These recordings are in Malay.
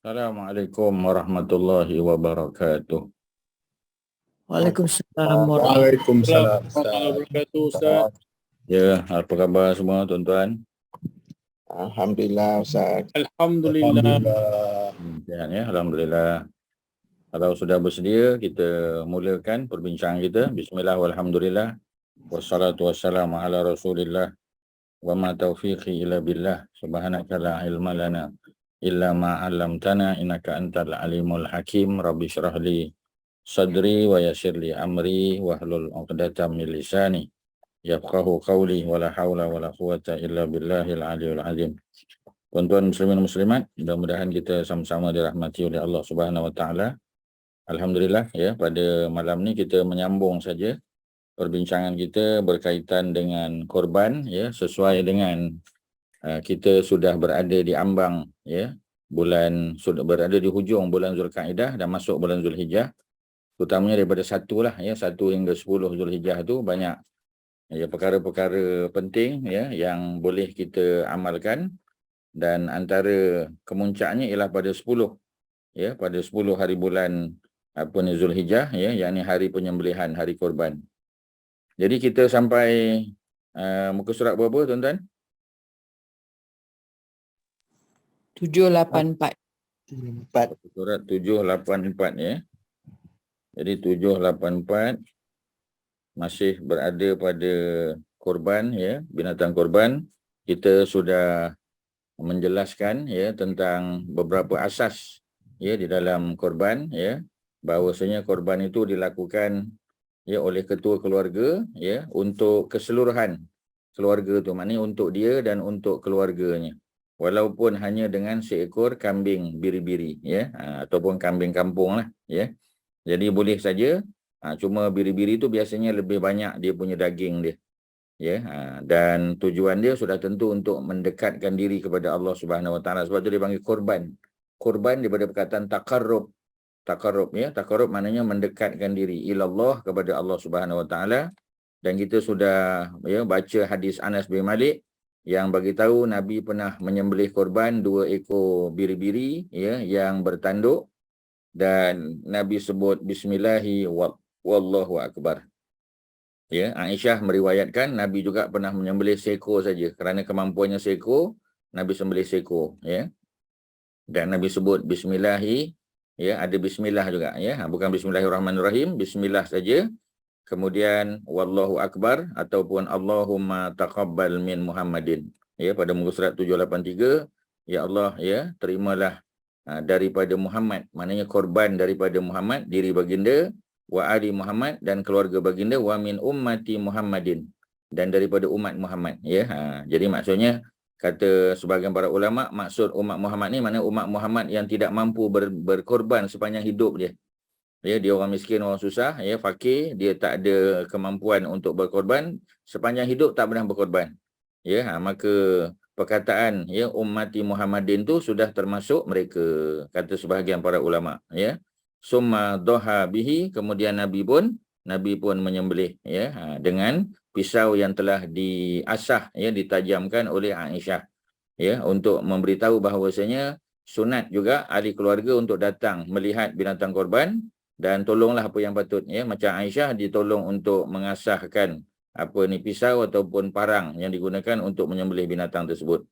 Assalamualaikum warahmatullahi wabarakatuh. Waalaikumsalam Waalaikumsalam. warahmatullahi wabarakatuh, Ustaz. Ya, apa khabar semua tuan-tuan? Alhamdulillah Ustaz. Alhamdulillah. Sihat ya, alhamdulillah. Kalau sudah bersedia, kita mulakan perbincangan kita. Bismillah walhamdulillah. Wassalatu wassalamu ala Rasulillah. Wa ma taufiqi illa billah. Subhanaka la ilma lana illa ma 'allamtana innaka antal alimul hakim. Rabbi shrah li sadri wa yassir li amri wahlul 'uqdatam min lisani yafqahu qawli wa la haula wa la quwwata illa billahil aliyyil azim. Tuan-tuan muslimin muslimat, mudah-mudahan kita sama-sama dirahmati oleh Allah Subhanahu wa taala. Alhamdulillah ya, pada malam ni kita menyambung saja perbincangan kita berkaitan dengan korban ya, sesuai dengan kita sudah berada di ambang ya, sudah berada di hujung bulan Zulkaidah dan masuk bulan Zulhijjah. Terutamanya daripada 1 lah ya, 1 hingga 10 Zulhijjah tu banyak ya perkara-perkara penting ya yang boleh kita amalkan, dan antara kemuncaknya ialah pada 10 ya, pada 10 hari bulan Zulhijjah ya, yakni hari penyembelihan, hari korban. Jadi kita sampai muka surat berapa tuan-tuan? 784. Surat 784 ya. Jadi 784 masih berada pada korban ya, binatang korban. Kita sudah menjelaskan ya tentang beberapa asas ya di dalam korban ya, bahawasanya korban itu dilakukan ya oleh ketua keluarga ya untuk keseluruhan keluarga tu, maknanya untuk dia dan untuk keluarganya, walaupun hanya dengan seekor kambing biri-biri ya, ataupun kambing kampung lah ya. Jadi boleh saja, cuma biri-biri itu biasanya lebih banyak dia punya daging dia ya, dan tujuan dia sudah tentu untuk mendekatkan diri kepada Allah Subhanahu wa taala. Sebab tu dia panggil korban. Korban daripada perkataan taqarrub. Taqarrub ya, taqarrub maknanya mendekatkan diri ilallah, kepada Allah Subhanahu wa taala. Dan kita sudah ya baca hadis Anas bin Malik yang bagi tahu Nabi pernah menyembelih korban 2 ekor biri-biri ya yang bertanduk, dan Nabi sebut bismillahi wallahu akbar. Ya, Aisyah meriwayatkan Nabi juga pernah menyembelih seekor saja, kerana kemampuannya seekor, Nabi sembelih seekor ya. Dan Nabi sebut bismillahi ya, ada bismillah juga ya, bukan bismillahirrahmanirrahim, bismillah saja. Kemudian wallahu akbar ataupun Allahumma taqabbal min Muhammadin ya, pada muka surat 783, ya Allah ya, terimalah daripada Muhammad, maknanya korban daripada Muhammad, diri baginda, wa ali Muhammad, dan keluarga baginda, wa min ummati Muhammadin, dan daripada umat Muhammad ya. Jadi maksudnya, kata sebahagian para ulama, maksud umat Muhammad ni maknanya umat Muhammad yang tidak mampu berkorban sepanjang hidup dia. Ya, dia orang miskin, orang susah, ya, fakir, dia tak ada kemampuan untuk berkorban, sepanjang hidup tak pernah berkorban. Ya, maka perkataan ya ummati Muhammadin tu sudah termasuk mereka, kata sebahagian para ulama, ya. Summa doha bihi, kemudian Nabi pun menyembelih ya, dengan pisau yang telah diasah ya, ditajamkan oleh Aisyah ya, untuk memberitahu bahawasanya sunat juga ahli keluarga untuk datang melihat binatang korban dan tolonglah apa yang patut ya. Macam Aisyah ditolong untuk mengasahkan pisau ataupun parang yang digunakan untuk menyembelih binatang tersebut.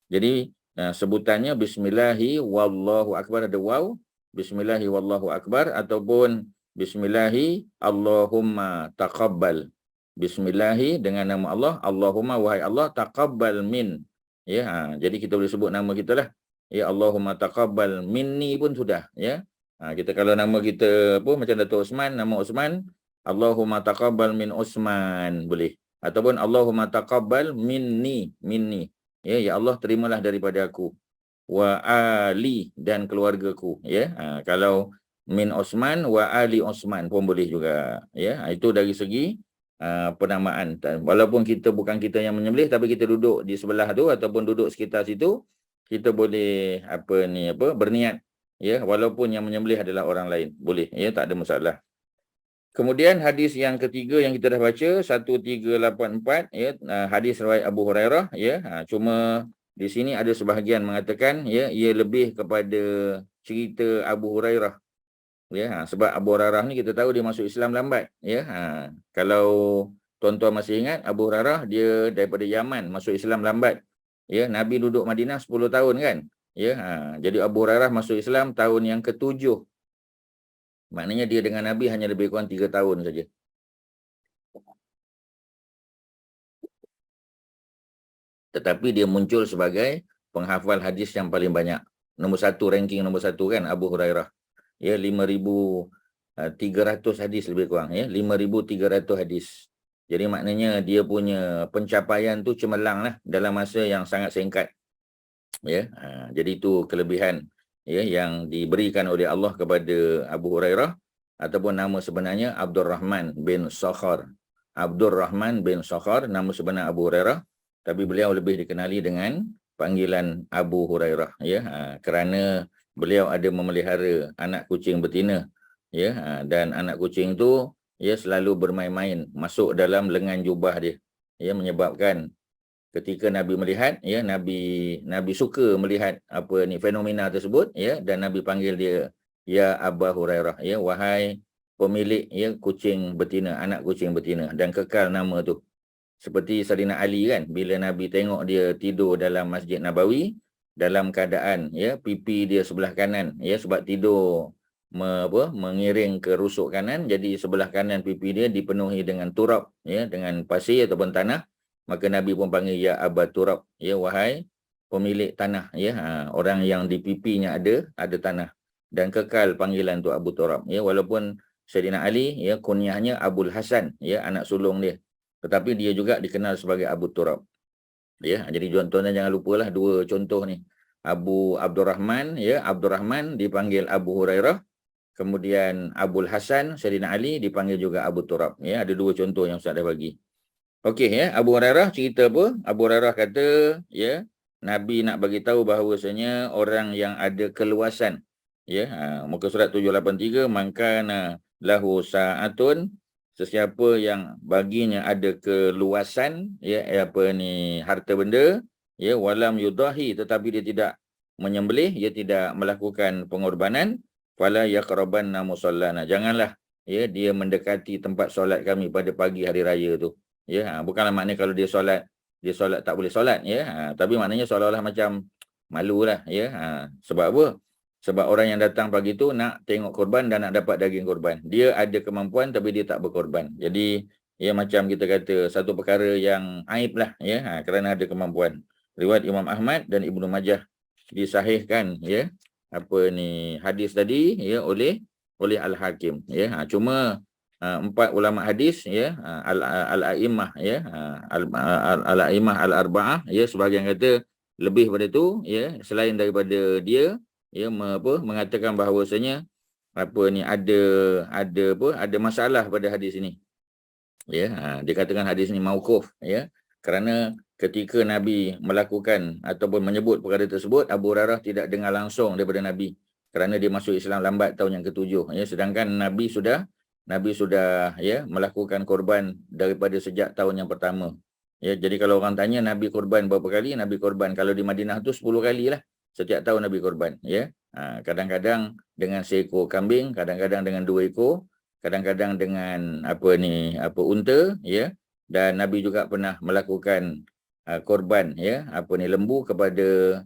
Jadi sebutannya bismillahi wallahu akbar, ada waw, bismillahi wallahu akbar, ataupun bismillahi Allahumma taqabbal. Bismillahi dengan nama Allah, Allahumma wahai Allah, taqabbal min ya. Jadi kita boleh sebut nama kita lah ya, Allahumma taqabbal minni pun sudah ya. Kita kalau nama kita macam Dato' Osman, nama Osman, Allahumma taqabbal min Osman boleh, ataupun Allahumma taqabbal minni ya, ya Allah terimalah daripada aku, wa ali, dan keluargaku ya. Kalau min Osman wa ali Osman pun boleh juga ya. Itu dari segi penamaan. Walaupun bukan kita yang menyembelih, tapi kita duduk di sebelah tu ataupun duduk sekitar situ, kita boleh berniat ya, walaupun yang menyembelih adalah orang lain, boleh ya, tak ada masalah. Kemudian hadis yang ketiga yang kita dah baca, 1384 ya, hadis riwayat Abu Hurairah ya. Cuma di sini ada sebahagian mengatakan ya, ia lebih kepada cerita Abu Hurairah. Ya, sebab Abu Hurairah ni kita tahu dia masuk Islam lambat. Ya, kalau tuan-tuan masih ingat, Abu Hurairah dia daripada Yaman masuk Islam lambat. Ya, Nabi duduk Madinah 10 tahun kan. Ya, jadi Abu Hurairah masuk Islam tahun yang ke-7. Maknanya dia dengan Nabi hanya lebih kurang 3 tahun saja. Tetapi dia muncul sebagai penghafal hadis yang paling banyak. Nombor 1, ranking nombor 1 kan, Abu Hurairah. Ya, 5,300 hadis lebih kurang. Ya, 5,300 hadis. Jadi maknanya dia punya pencapaian tu cemerlang lah dalam masa yang sangat singkat. Ya, jadi itu kelebihan ya yang diberikan oleh Allah kepada Abu Hurairah, ataupun nama sebenarnya Abdurrahman bin Sakhar. Abdurrahman bin Sakhar, nama sebenar Abu Hurairah, tapi beliau lebih dikenali dengan panggilan Abu Hurairah ya, kerana beliau ada memelihara anak kucing betina ya, dan anak kucing tu ya selalu bermain-main masuk dalam lengan jubah dia ya, menyebabkan ketika Nabi melihat ya, Nabi suka melihat apa ni fenomena tersebut ya, dan Nabi panggil dia ya Abu Hurairah ya, wahai pemilik ya kucing betina, anak kucing betina, dan kekal nama tu. Seperti Sayyidina Ali kan, bila Nabi tengok dia tidur dalam Masjid Nabawi dalam keadaan ya pipi dia sebelah kanan ya, sebab tidur mengiring ke rusuk kanan, jadi sebelah kanan pipi dia dipenuhi dengan turab ya, dengan pasir ataupun tanah, maka Nabi pun panggil ya Abu Turab ya, wahai pemilik tanah ya, orang yang di pipinya ada tanah, dan kekal panggilan tu Abu Turab ya, walaupun Sayyidina Ali ya kunyahnya Abul Hasan ya, anak sulung dia, tetapi dia juga dikenal sebagai Abu Turab ya. Jadi tuan-tuan jangan lupalah dua contoh ni. Abdurrahman ya, Abdurrahman dipanggil Abu Hurairah, kemudian Abul Hasan Sayyidina Ali dipanggil juga Abu Turab ya. Ada dua contoh yang Ustaz dah bagi. Okey ya, Abu Hurairah cerita apa? Abu Hurairah kata ya, Nabi nak bagi tahu bahawasanya orang yang ada keluasan ya, muka surat 783, mangkana lahu sa'atun, sesiapa yang baginya ada keluasan ya, apa ni harta benda ya, walam yudahi, tetapi dia tidak menyembelih, dia tidak melakukan pengorbanan, fala yaqrabanna musallana, janganlah ya dia mendekati tempat solat kami pada pagi hari raya tu ya. Bukanlah maknanya kalau dia solat tak boleh solat ya, tapi maknanya seolah-olah macam malulah ya. Sebab apa? Sebab orang yang datang pagi tu nak tengok korban dan nak dapat daging korban. Dia ada kemampuan tapi dia tak berkorban. Jadi ya macam kita kata satu perkara yang aib lah ya, kerana ada kemampuan. Riwayat Imam Ahmad dan Ibnu Majah, disahihkan ya apa ni hadis tadi ya oleh Al-Hakim ya. Cuma 4 ulama hadis ya, al-a'immah ya, al-a'immah al-arba'ah ya, sebahagian kata lebih pada tu ya, selain daripada dia ya mengatakan bahawasanya apa ni ada masalah pada hadis ini ya. Dikatakan hadis ini mauquf ya, kerana ketika Nabi melakukan ataupun menyebut perkara tersebut, Abu Hurairah tidak dengar langsung daripada Nabi, kerana dia masuk Islam lambat tahun yang ke-7 ya, sedangkan Nabi sudah ya melakukan korban daripada sejak tahun yang pertama ya. Jadi kalau orang tanya Nabi korban berapa kali, Nabi korban kalau di Madinah tu 10 kali lah setiap tahun Nabi korban ya. Kadang-kadang dengan seekor kambing, kadang-kadang dengan 2 ekor, kadang-kadang dengan unta ya, dan Nabi juga pernah melakukan korban ya lembu kepada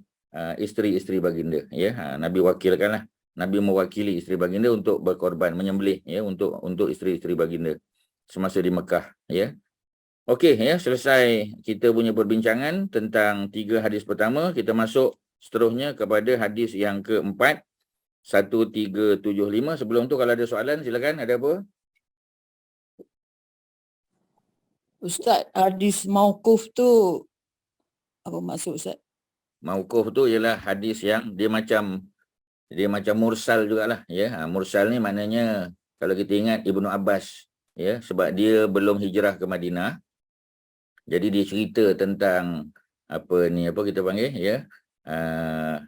isteri-isteri baginda ya. Nabi wakilkanlah, Nabi mewakili isteri baginda untuk berkorban, menyembelih ya untuk isteri-isteri baginda semasa di Mekah ya. Okey ya, selesai kita punya perbincangan tentang 3 hadis pertama. Kita masuk seterusnya kepada hadis yang keempat, 1375. Sebelum tu kalau ada soalan silakan, ada apa? Ustaz, hadis mauquf tu apa maksud Ustaz? Mauquf tu ialah hadis yang dia macam mursal jugalah ya. Mursal ni maknanya kalau kita ingat Ibnu Abbas ya, sebab dia belum hijrah ke Madinah. Jadi dia cerita tentang apa kita panggil ya,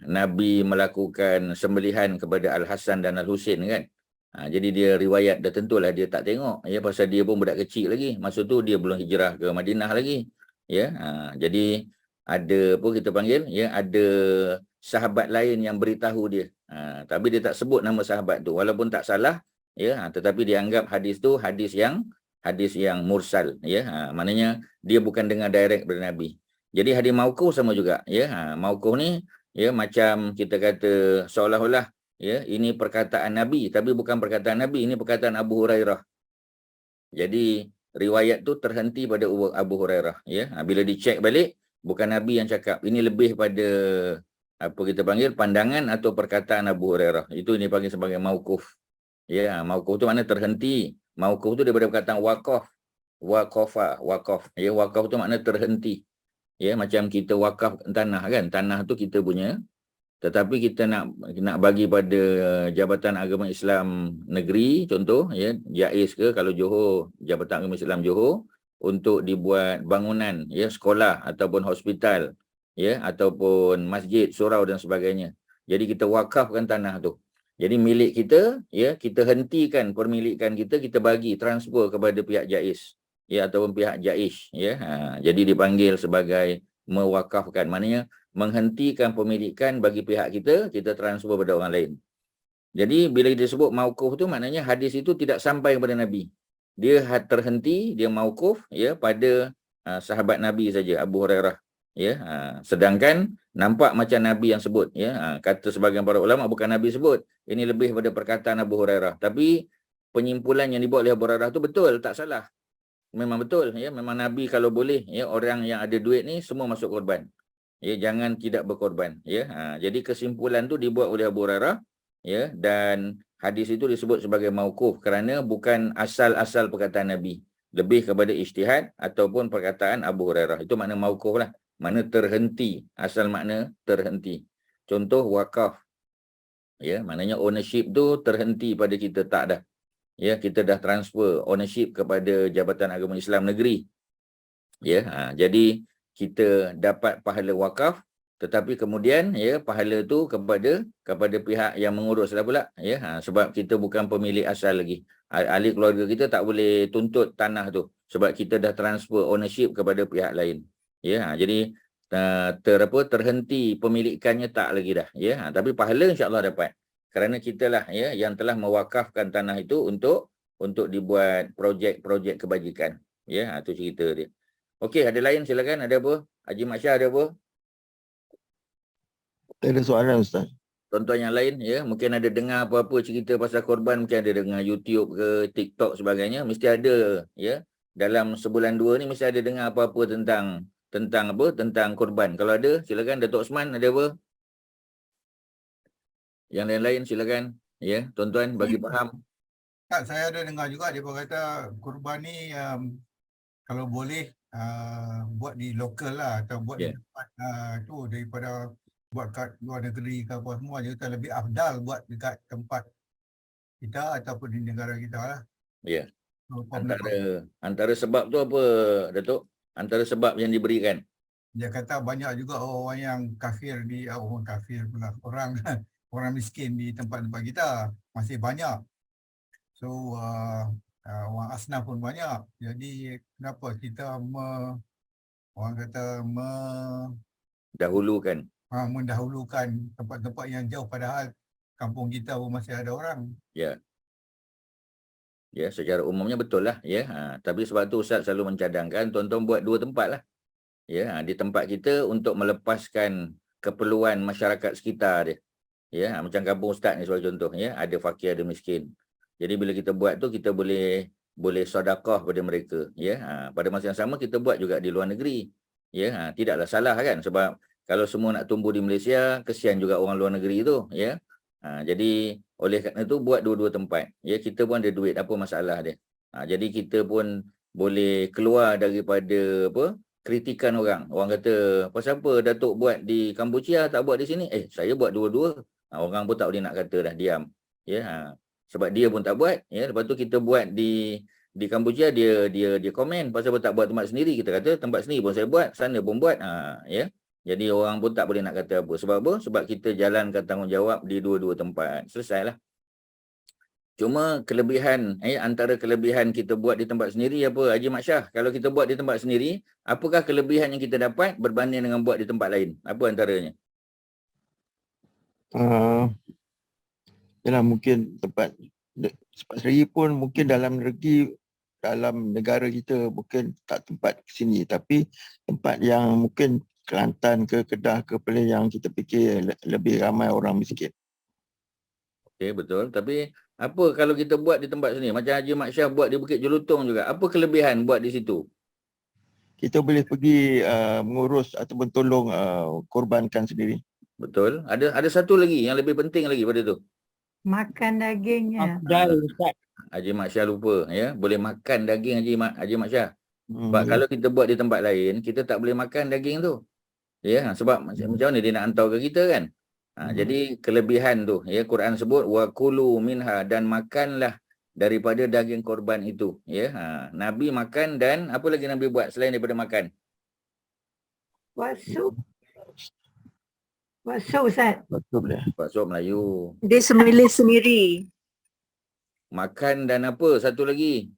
Nabi melakukan sembelihan kepada Al-Hasan dan Al-Husin kan. Jadi dia riwayat dah tentulah dia tak tengok ya, pasal dia pun budak kecil lagi. Masa tu dia belum hijrah ke Madinah lagi ya. Jadi ada apa kita panggil ya, ada sahabat lain yang beritahu dia. Tapi dia tak sebut nama sahabat tu, walaupun tak salah, ya, tetapi dia anggap hadis tu hadis yang mursal, ya. Maknanya dia bukan dengar direct dari Nabi. Jadi hadis mauquf sama juga, ya. Mauquf ni, ya, macam kita kata seolah-olah, ya, ini perkataan Nabi, tapi bukan perkataan Nabi, ini perkataan Abu Hurairah. Jadi riwayat tu terhenti pada Abu Hurairah, ya. Bila dicek balik, bukan Nabi yang cakap. Ini lebih pada apa kita panggil pandangan atau perkataan Abu Hurairah. Itu ini panggil sebagai mauquf. Ya, mauquf tu makna terhenti. Mauquf tu daripada perkataan waqaf. Waqaf. Ya, waqaf tu makna terhenti. Ya, macam kita wakaf tanah kan. Tanah tu kita punya. Tetapi kita nak bagi pada Jabatan Agama Islam Negeri, contoh, ya, JAIS ke, kalau Johor, Jabatan Agama Islam Johor, untuk dibuat bangunan, ya, sekolah ataupun hospital, ya, ataupun masjid, surau dan sebagainya. Jadi kita wakafkan tanah tu. Jadi milik kita, ya, kita hentikan pemilikan kita bagi transfer kepada pihak JAIS, ya, ataupun pihak JAIS, ya. Jadi dipanggil sebagai mewakafkan, maknanya menghentikan pemilikan bagi pihak kita transfer pada orang lain. Jadi bila disebut mauquf tu maknanya hadis itu tidak sampai kepada Nabi. Dia terhenti, dia mauquf, ya, pada sahabat Nabi saja, Abu Hurairah, ya. Sedangkan nampak macam Nabi yang sebut, ya. Kata sebagian para ulama bukan Nabi sebut, ini lebih pada perkataan Abu Hurairah. Tapi penyimpulan yang dibuat oleh Abu Hurairah tu betul, tak salah. Memang betul, ya. Memang Nabi kalau boleh, ya, orang yang ada duit ni semua masuk korban. Ya, jangan tidak berkorban, ya. Jadi kesimpulan tu dibuat oleh Abu Hurairah, ya, dan hadis itu disebut sebagai mauquf kerana bukan asal-asal perkataan Nabi, lebih kepada ijtihad ataupun perkataan Abu Hurairah. Itu makna mauquf lah, makna terhenti, asal makna terhenti. Contoh wakaf, ya, maknanya ownership tu terhenti pada kita, tak dah. Ya, kita dah transfer ownership kepada Jabatan Agama Islam Negeri. Ya, jadi kita dapat pahala wakaf, tetapi kemudian, ya, pahala tu kepada pihak yang mengurus lah pula, ya. Sebab kita bukan pemilik asal lagi. Ahli keluarga kita tak boleh tuntut tanah tu sebab kita dah transfer ownership kepada pihak lain. Ya, jadi terhenti pemilikannya tak lagi dah, ya. Tapi pahala insya-Allah dapat. Kerana kitalah, ya, yang telah mewakafkan tanah itu untuk dibuat projek-projek kebajikan. Ya, itu cerita dia. Okey, ada lain silakan, ada apa? Haji Mak Syah ada apa? Ada soalan Ustaz. Tonton yang lain, ya, mungkin ada dengar apa-apa cerita pasal korban, mungkin ada dengar YouTube ke TikTok sebagainya, mesti ada, ya. Dalam sebulan dua ni mesti ada dengar apa-apa tentang apa? Tentang korban. Kalau ada, silakan. Datuk Osman ada apa? Yang lain-lain silakan, ya, tuan-tuan bagi faham. Tak, saya ada dengar juga dia kata korban ni kalau boleh buat di lokal lah atau buat di tempat tu daripada buat kat luar negeri ke apa semua, dia kata lebih afdal buat dekat tempat kita ataupun di negara kita lah. Ya. Antara sebab tu apa, Datuk? Antara sebab yang diberikan. Dia kata banyak juga orang yang kafir orang kafir pula, orang miskin di tempat-tempat kita masih banyak. So orang asnaf pun banyak. Jadi kenapa kita mendahulukan tempat-tempat yang jauh padahal kampung kita pun masih ada orang. Ya. Ya, secara umumnya betul lah, ya. Tapi sebab tu Ustaz selalu mencadangkan tuan-tuan buat dua tempat lah. Ya, di tempat kita untuk melepaskan keperluan masyarakat sekitar dia. Ya, macam kampung Ustaz ni sebagai contoh, ya, ada fakir, ada miskin. Jadi bila kita buat tu kita boleh sedekah pada mereka, ya. Pada masa yang sama kita buat juga di luar negeri. Ya, tidaklah salah kan, sebab kalau semua nak tumbuh di Malaysia, kesian juga orang luar negeri tu, ya. Jadi oleh kerana itu buat dua-dua tempat. Ya, kita pun ada duit, apa masalah dia. Jadi kita pun boleh keluar daripada apa? Kritikan orang. Orang kata, pasal apa Datuk buat di Kamboja tak buat di sini? Saya buat dua-dua. Orang pun tak boleh nak kata dah, diam. Ya, sebab dia pun tak buat, ya. Lepas tu kita buat di Kamboja, dia komen pasal apa tak buat tempat sendiri. Kita kata tempat sendiri pun saya buat, sana pun buat, ya. Jadi orang pun tak boleh nak kata apa. Sebab apa? Sebab kita jalankan tanggungjawab di dua-dua tempat. Selesailah. Cuma kelebihan, antara kelebihan kita buat di tempat sendiri apa, Haji Mak Syah? Kalau kita buat di tempat sendiri, apakah kelebihan yang kita dapat berbanding dengan buat di tempat lain? Apa antaranya? Yalah, mungkin sebab sendiri pun mungkin dalam negara kita mungkin tak tempat ke sini, tapi tempat yang mungkin Kelantan ke Kedah ke Perlis yang kita fikir lebih ramai orang miskin. Okey, betul. Tapi apa kalau kita buat di tempat sini? Macam Haji Mat Syah buat di Bukit Jelutong juga. Apa kelebihan buat di situ? Kita boleh pergi mengurus ataupun tolong korbankan sendiri. Betul. Ada satu lagi yang lebih penting lagi pada tu. Makan dagingnya. Afdal Ustaz. Haji Mat Syah lupa, ya. Boleh makan daging Haji Mat Syah. Sebab Ya. kalau kita buat di tempat lain, kita tak boleh makan daging tu. Ya, sebab macam mana dia nak hantar ke kita kan? Jadi kelebihan tu, ya, Quran sebut wa kulu minha, dan makanlah daripada daging korban itu, ya. Nabi makan, dan apa lagi Nabi buat selain daripada makan? Buat sup. Buat sup Ustaz. Betul boleh. Buat sup Melayu. Dia semilih sendiri. Makan dan apa? Satu lagi.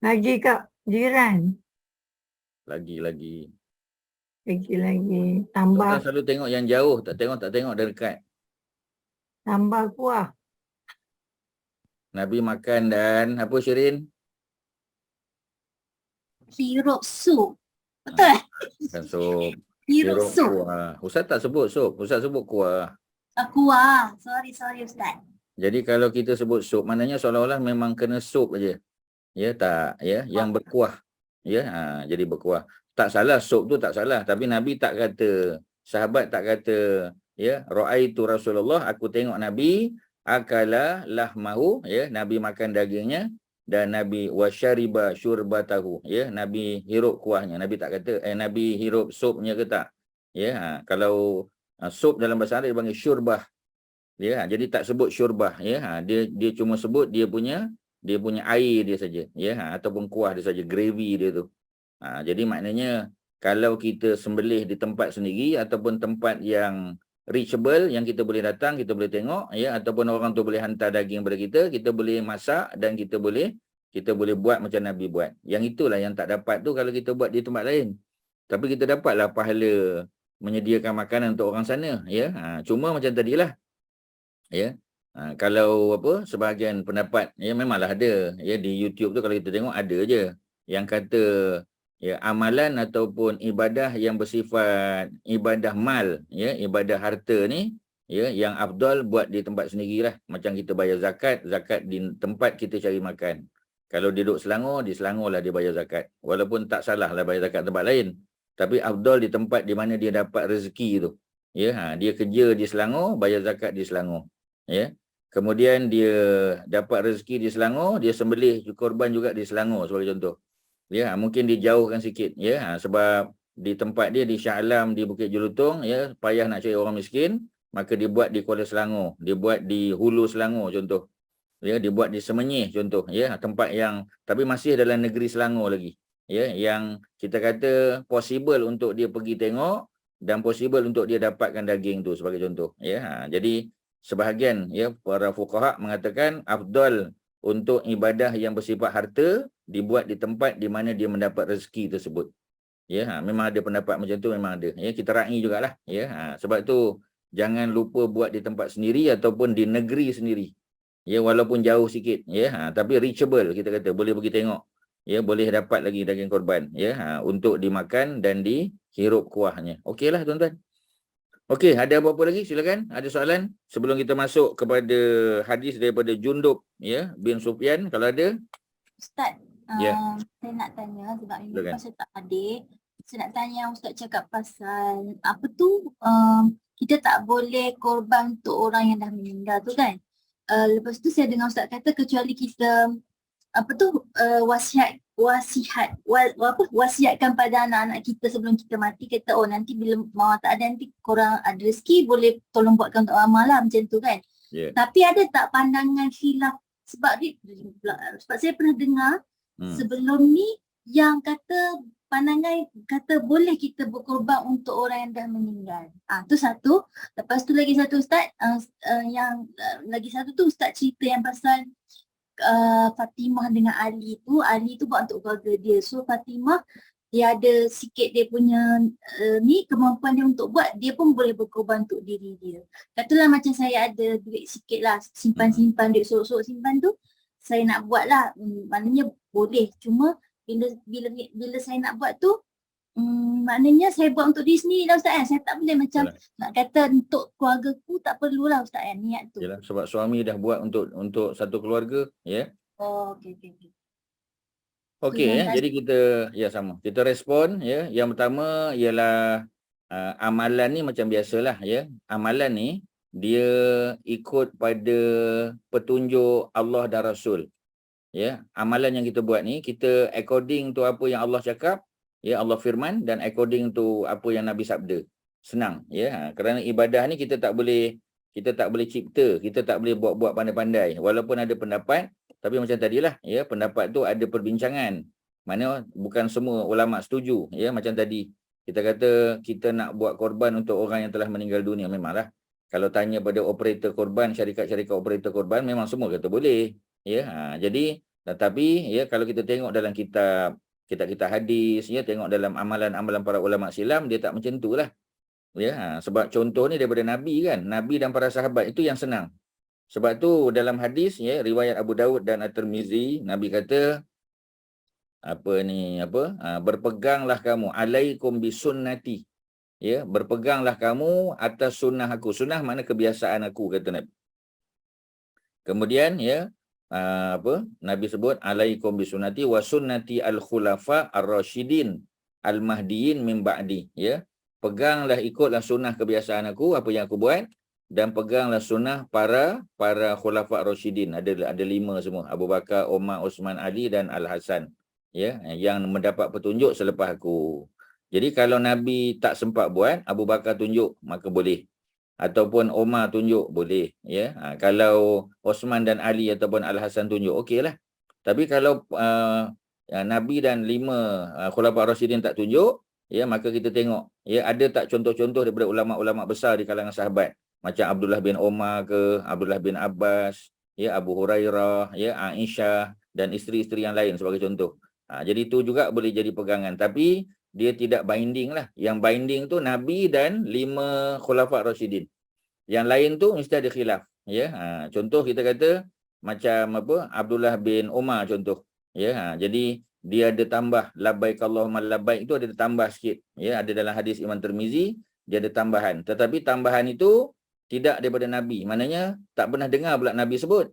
Lagi kat jiran. Lagi. Lagi. Orang Tambah selalu tengok yang jauh, tak tengok dari dekat. tambah kuah. Nabi makan dan apa, Syirin? Hirup sup. Betul? Makan sup. Hirup Sirup sup. kuah. Ustaz tak sebut sup, Ustaz sebut kuah. Kuah. Sorry Ustaz. Jadi kalau kita sebut sup, maknanya seolah-olah memang kena sup aja. Ya, tak, ya, yang berkuah. Ya, jadi berkuah. Tak salah, sup tu tak salah, tapi Nabi tak kata, sahabat tak kata, ya, ra'aitu Rasulullah, aku tengok Nabi akala lahmahu, ya, Nabi makan dagingnya, dan Nabi wasyariba syurbatahu, ya, Nabi hirup kuahnya. Nabi tak kata Nabi hirup supnya ke tak. Ya, kalau sup dalam bahasa Arab dipanggil syurbah. Ya, jadi tak sebut syurbah, ya. Dia cuma sebut dia punya air dia saja, ya, ataupun kuah dia saja, gravy dia tu. Jadi maknanya kalau kita sembelih di tempat sendiri ataupun tempat yang reachable, yang kita boleh datang, kita boleh tengok, ya, ataupun orang tu boleh hantar daging kepada kita boleh masak dan kita boleh buat macam Nabi buat. Yang itulah yang tak dapat tu kalau kita buat di tempat lain. Tapi kita dapatlah pahala menyediakan makanan untuk orang sana, ya. Cuma macam tadilah, ya. Kalau apa, sebahagian pendapat, ya, memanglah ada, ya, di YouTube tu kalau kita tengok ada je yang kata, ya, amalan ataupun ibadah yang bersifat ibadah mal, ya, ibadah harta ni, ya, yang afdal buat di tempat sendirilah. Macam kita bayar zakat di tempat kita cari makan. Kalau dia duduk Selangor, di Selangor lah dia bayar zakat. Walaupun tak salah lah bayar zakat tempat lain, tapi afdal di tempat di mana dia dapat rezeki tu. Ya, dia kerja di Selangor, bayar zakat di Selangor. Ya. Kemudian dia dapat rezeki di Selangor, dia sembelih korban juga di Selangor sebagai contoh. Ya, mungkin dijauhkan sikit, ya, sebab di tempat dia di Shah Alam di Bukit Jelutong, ya, payah nak cari orang miskin, maka dia buat di Kuala Selangor, dia buat di Hulu Selangor contoh. Ya, dia buat di Semenyih contoh, ya, tempat yang tapi masih dalam negeri Selangor lagi. Ya, yang kita kata possible untuk dia pergi tengok dan possible untuk dia dapatkan daging tu sebagai contoh, ya. Jadi sebahagian, ya, para fuqaha mengatakan afdal untuk ibadah yang bersifat harta dibuat di tempat di mana dia mendapat rezeki tersebut. Ya, memang ada pendapat macam tu, memang ada. Ya, kita ra'i jugalah, ya. Sebab tu jangan lupa buat di tempat sendiri ataupun di negeri sendiri. Ya, walaupun jauh sikit, ya, tapi reachable, kita kata boleh pergi tengok. Ya, boleh dapat lagi daging korban, ya, untuk dimakan dan dihirup kuahnya. Okeylah tuan-tuan. Okey, ada apa-apa lagi? Silakan. Ada soalan sebelum kita masuk kepada hadis daripada Jundub, ya, bin Sufyan, kalau ada. Ustaz, Ya. saya nak tanya sebab ini Silakan. pasal tak adik. Saya nak tanya Ustaz cakap pasal apa tu, kita tak boleh korban untuk orang yang dah meninggal tu kan. Lepas tu saya dengar Ustaz kata kecuali kita apa tu, wasiatkan pada anak-anak kita sebelum kita mati, kata oh nanti bila mahu tak ada, nanti korang ada rezeki boleh tolong buatkan untuk amal lah, macam tu kan. Ya. Tapi ada tak pandangan khilaf sebab saya pernah dengar sebelum ni yang kata pandangan kata boleh kita berkorban untuk orang yang dah meninggal. Tu satu. Lepas tu lagi satu Ustaz, lagi satu tu Ustaz cerita yang pasal Fatimah dengan Ali tu buat untuk keluarga dia. So Fatimah dia ada sikit dia punya ni kemampuan dia untuk buat, dia pun boleh berkorban untuk diri dia. Katalah macam saya ada duit sikit lah, simpan duit sorok-sorok simpan tu, saya nak buat lah, maknanya boleh. Cuma bila saya nak buat tu, maknanya saya buat untuk diri sendiri lah Ustaz kan. Saya tak boleh macam nak kata untuk keluarga ku, tak perlulah Ustaz kan niat tu. Yalah, sebab suami dah buat untuk satu keluarga, ya. Oh, okey. Okey, Terima kasih. jadi kita sama. Kita respon, ya. Yang pertama ialah amalan ni macam biasalah, ya. Amalan ni dia ikut pada petunjuk Allah dan Rasul. Ya, amalan yang kita buat ni kita according to apa yang Allah cakap, ya, Allah firman, dan according to apa yang Nabi sabda. Senang, ya. Kerana ibadah ni kita tak boleh cipta, kita tak boleh buat-buat pandai-pandai. Walaupun ada pendapat, tapi macam tadilah, ya, pendapat tu ada perbincangan. Mana bukan semua ulama setuju, ya, macam tadi. Kita kata kita nak buat korban untuk orang yang telah meninggal dunia, memanglah. Kalau tanya pada operator korban, syarikat-syarikat operator korban, memang semua kata boleh, ya. Jadi tetapi, ya, kalau kita tengok dalam kitab hadis, ya, tengok dalam amalan-amalan para ulama silam, dia tak macam itulah. Ya, sebab contoh ni daripada Nabi kan, Nabi dan para sahabat itu yang senang. Sebab tu dalam hadis, ya, riwayat Abu Daud dan At-Tirmizi, Nabi kata berpeganglah kamu alaikum bisunnati, ya, berpeganglah kamu atas sunnah aku. Sunnah makna kebiasaan aku, kata Nabi. Kemudian, ya, Nabi sebut alaikum bisunnati wa sunnati al-khulafa ar-rasyidin al-mahdiyin min ba'di, ya. Peganglah, ikutlah sunnah kebiasaan aku, apa yang aku buat, dan peganglah sunnah para khulafa ar-rasyidin. Ada 5 semua, Abu Bakar, Umar, Uthman, Ali dan Al-Hasan, ya, yang mendapat petunjuk selepas aku. Jadi kalau Nabi tak sempat buat, Abu Bakar tunjuk, maka boleh. Ataupun Umar tunjuk, boleh, ya. Kalau Uthman dan Ali ataupun Al-Hasan tunjuk, okeylah. Tapi kalau Nabi dan 5 khulafa ar-rasyidin tak tunjuk, ya, maka kita tengok, ya, ada tak contoh-contoh daripada ulama-ulama besar di kalangan sahabat, macam Abdullah bin Umar ke, Abdullah bin Abbas, ya, Abu Hurairah, ya, Aisyah dan isteri-isteri yang lain sebagai contoh. Jadi itu juga boleh jadi pegangan, tapi dia tidak binding lah. Yang binding tu Nabi dan 5 khulafa rasyidin. Yang lain tu mesti ada khilaf, ya. Contoh kita kata macam Abdullah bin Umar contoh, ya. Jadi dia ada tambah labbaik Allahumma labbaik, itu ada tambah sikit, ya. Ada dalam hadis Imam Tirmizi, dia ada tambahan. Tetapi tambahan itu tidak daripada Nabi. Maknanya tak pernah dengar pula Nabi sebut.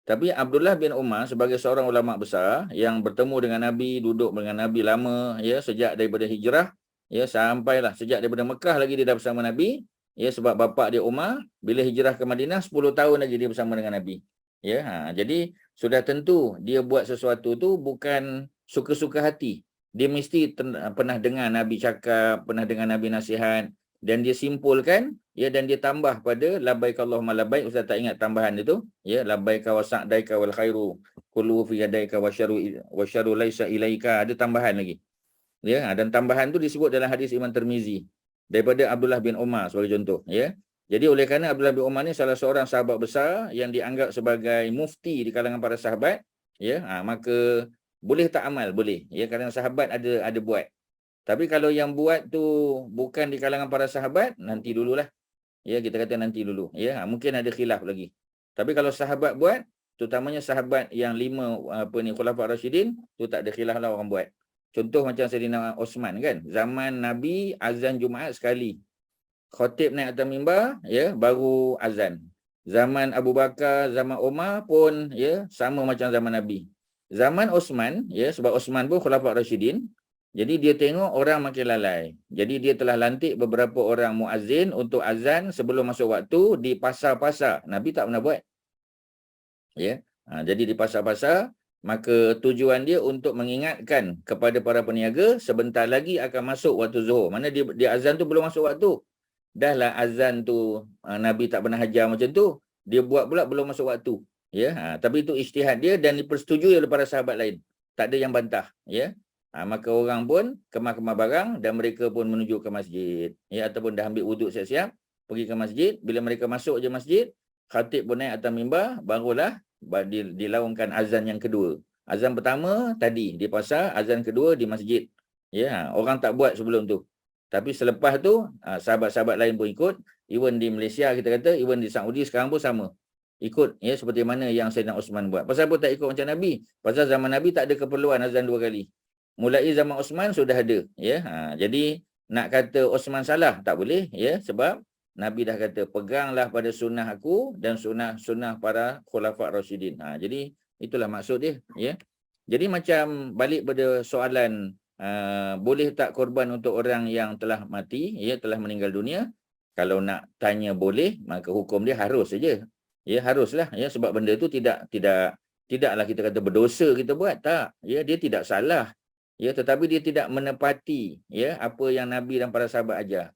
Tapi Abdullah bin Umar sebagai seorang ulama besar yang bertemu dengan Nabi, duduk dengan Nabi lama, ya, sejak daripada hijrah, ya, sampailah sejak daripada Mekah lagi dia dah bersama Nabi, ya, sebab bapa dia Umar bila hijrah ke Madinah 10 tahun lagi dia bersama dengan Nabi. Ya, jadi sudah tentu dia buat sesuatu tu bukan suka-suka hati. Dia mesti pernah dengar Nabi cakap, pernah dengar Nabi nasihat, dan dia simpulkan, ya, dan dia tambah pada labbaik Allahumma labbaik. Ustaz tak ingat tambahan itu, ya, labbaika wa sa'daika wal khairu kullu fi yadaika wa syarru laisa ilaika, ada tambahan lagi, ya. Dan tambahan tu disebut dalam hadis Imam Tirmizi daripada Abdullah bin Umar sebagai contoh, ya. Jadi oleh kerana Abdullah bin Umar ni salah seorang sahabat besar yang dianggap sebagai mufti di kalangan para sahabat, ya, maka boleh tak amal? Boleh, ya, kerana sahabat ada buat. Tapi kalau yang buat tu bukan di kalangan para sahabat, nanti dululah. Ya, kita kata nanti dulu, ya. Mungkin ada khilaf lagi. Tapi kalau sahabat buat, terutamanya sahabat yang 5 khulafa rasyidin, tu tak ada khilaf lah orang buat. Contoh macam Sayyidina Osman kan, zaman Nabi azan Jumaat sekali. Khatib naik atas mimbar, ya, baru azan. Zaman Abu Bakar, zaman Umar pun, ya, sama macam zaman Nabi. Zaman Osman, ya, sebab Osman pun khulafa rasyidin, jadi dia tengok orang makin lalai. Jadi dia telah lantik beberapa orang muazzin untuk azan sebelum masuk waktu di pasar-pasar. Nabi tak pernah buat. Ya. Jadi di pasar-pasar, maka tujuan dia untuk mengingatkan kepada para peniaga sebentar lagi akan masuk waktu zuhur. Mana dia azan tu belum masuk waktu. Dahlah azan tu Nabi tak pernah ajar macam tu. Dia buat pula belum masuk waktu. Ya. Tapi itu ijtihad dia dan dipersetujui oleh para sahabat lain. Tak ada yang bantah, ya. Maka orang pun kemar-kemar barang dan mereka pun menuju ke masjid, ya, ataupun dah ambil wuduk siap-siap pergi ke masjid. Bila mereka masuk je masjid, khatib pun naik atas mimbar, barulah dilaungkan azan yang kedua. Azan pertama tadi di pasar, azan kedua di masjid. Ya, orang tak buat sebelum tu. Tapi selepas tu, sahabat-sahabat lain pun ikut. Even di Malaysia kita kata, even di Saudi sekarang pun sama. Ikut ya seperti mana yang Sayyidina Osman buat. Pasal apa tak ikut macam Nabi? Pasal zaman Nabi tak ada keperluan azan 2 kali. Mulai zaman Osman sudah ada. Ya, jadi nak kata Osman salah tak boleh ya, sebab Nabi dah kata peganglah pada sunnah aku dan sunnah para khulafa Rasyidin. Jadi itulah maksud dia ya. Jadi macam balik pada soalan boleh tak korban untuk orang yang telah mati, ya, telah meninggal dunia? Kalau nak tanya boleh, maka hukum dia harus saja. Ya, haruslah ya, sebab benda tu tidaklah kita kata berdosa kita buat, tak. Ya, dia tidak salah. Ya, tetapi dia tidak menepati ya apa yang Nabi dan para sahabat ajar.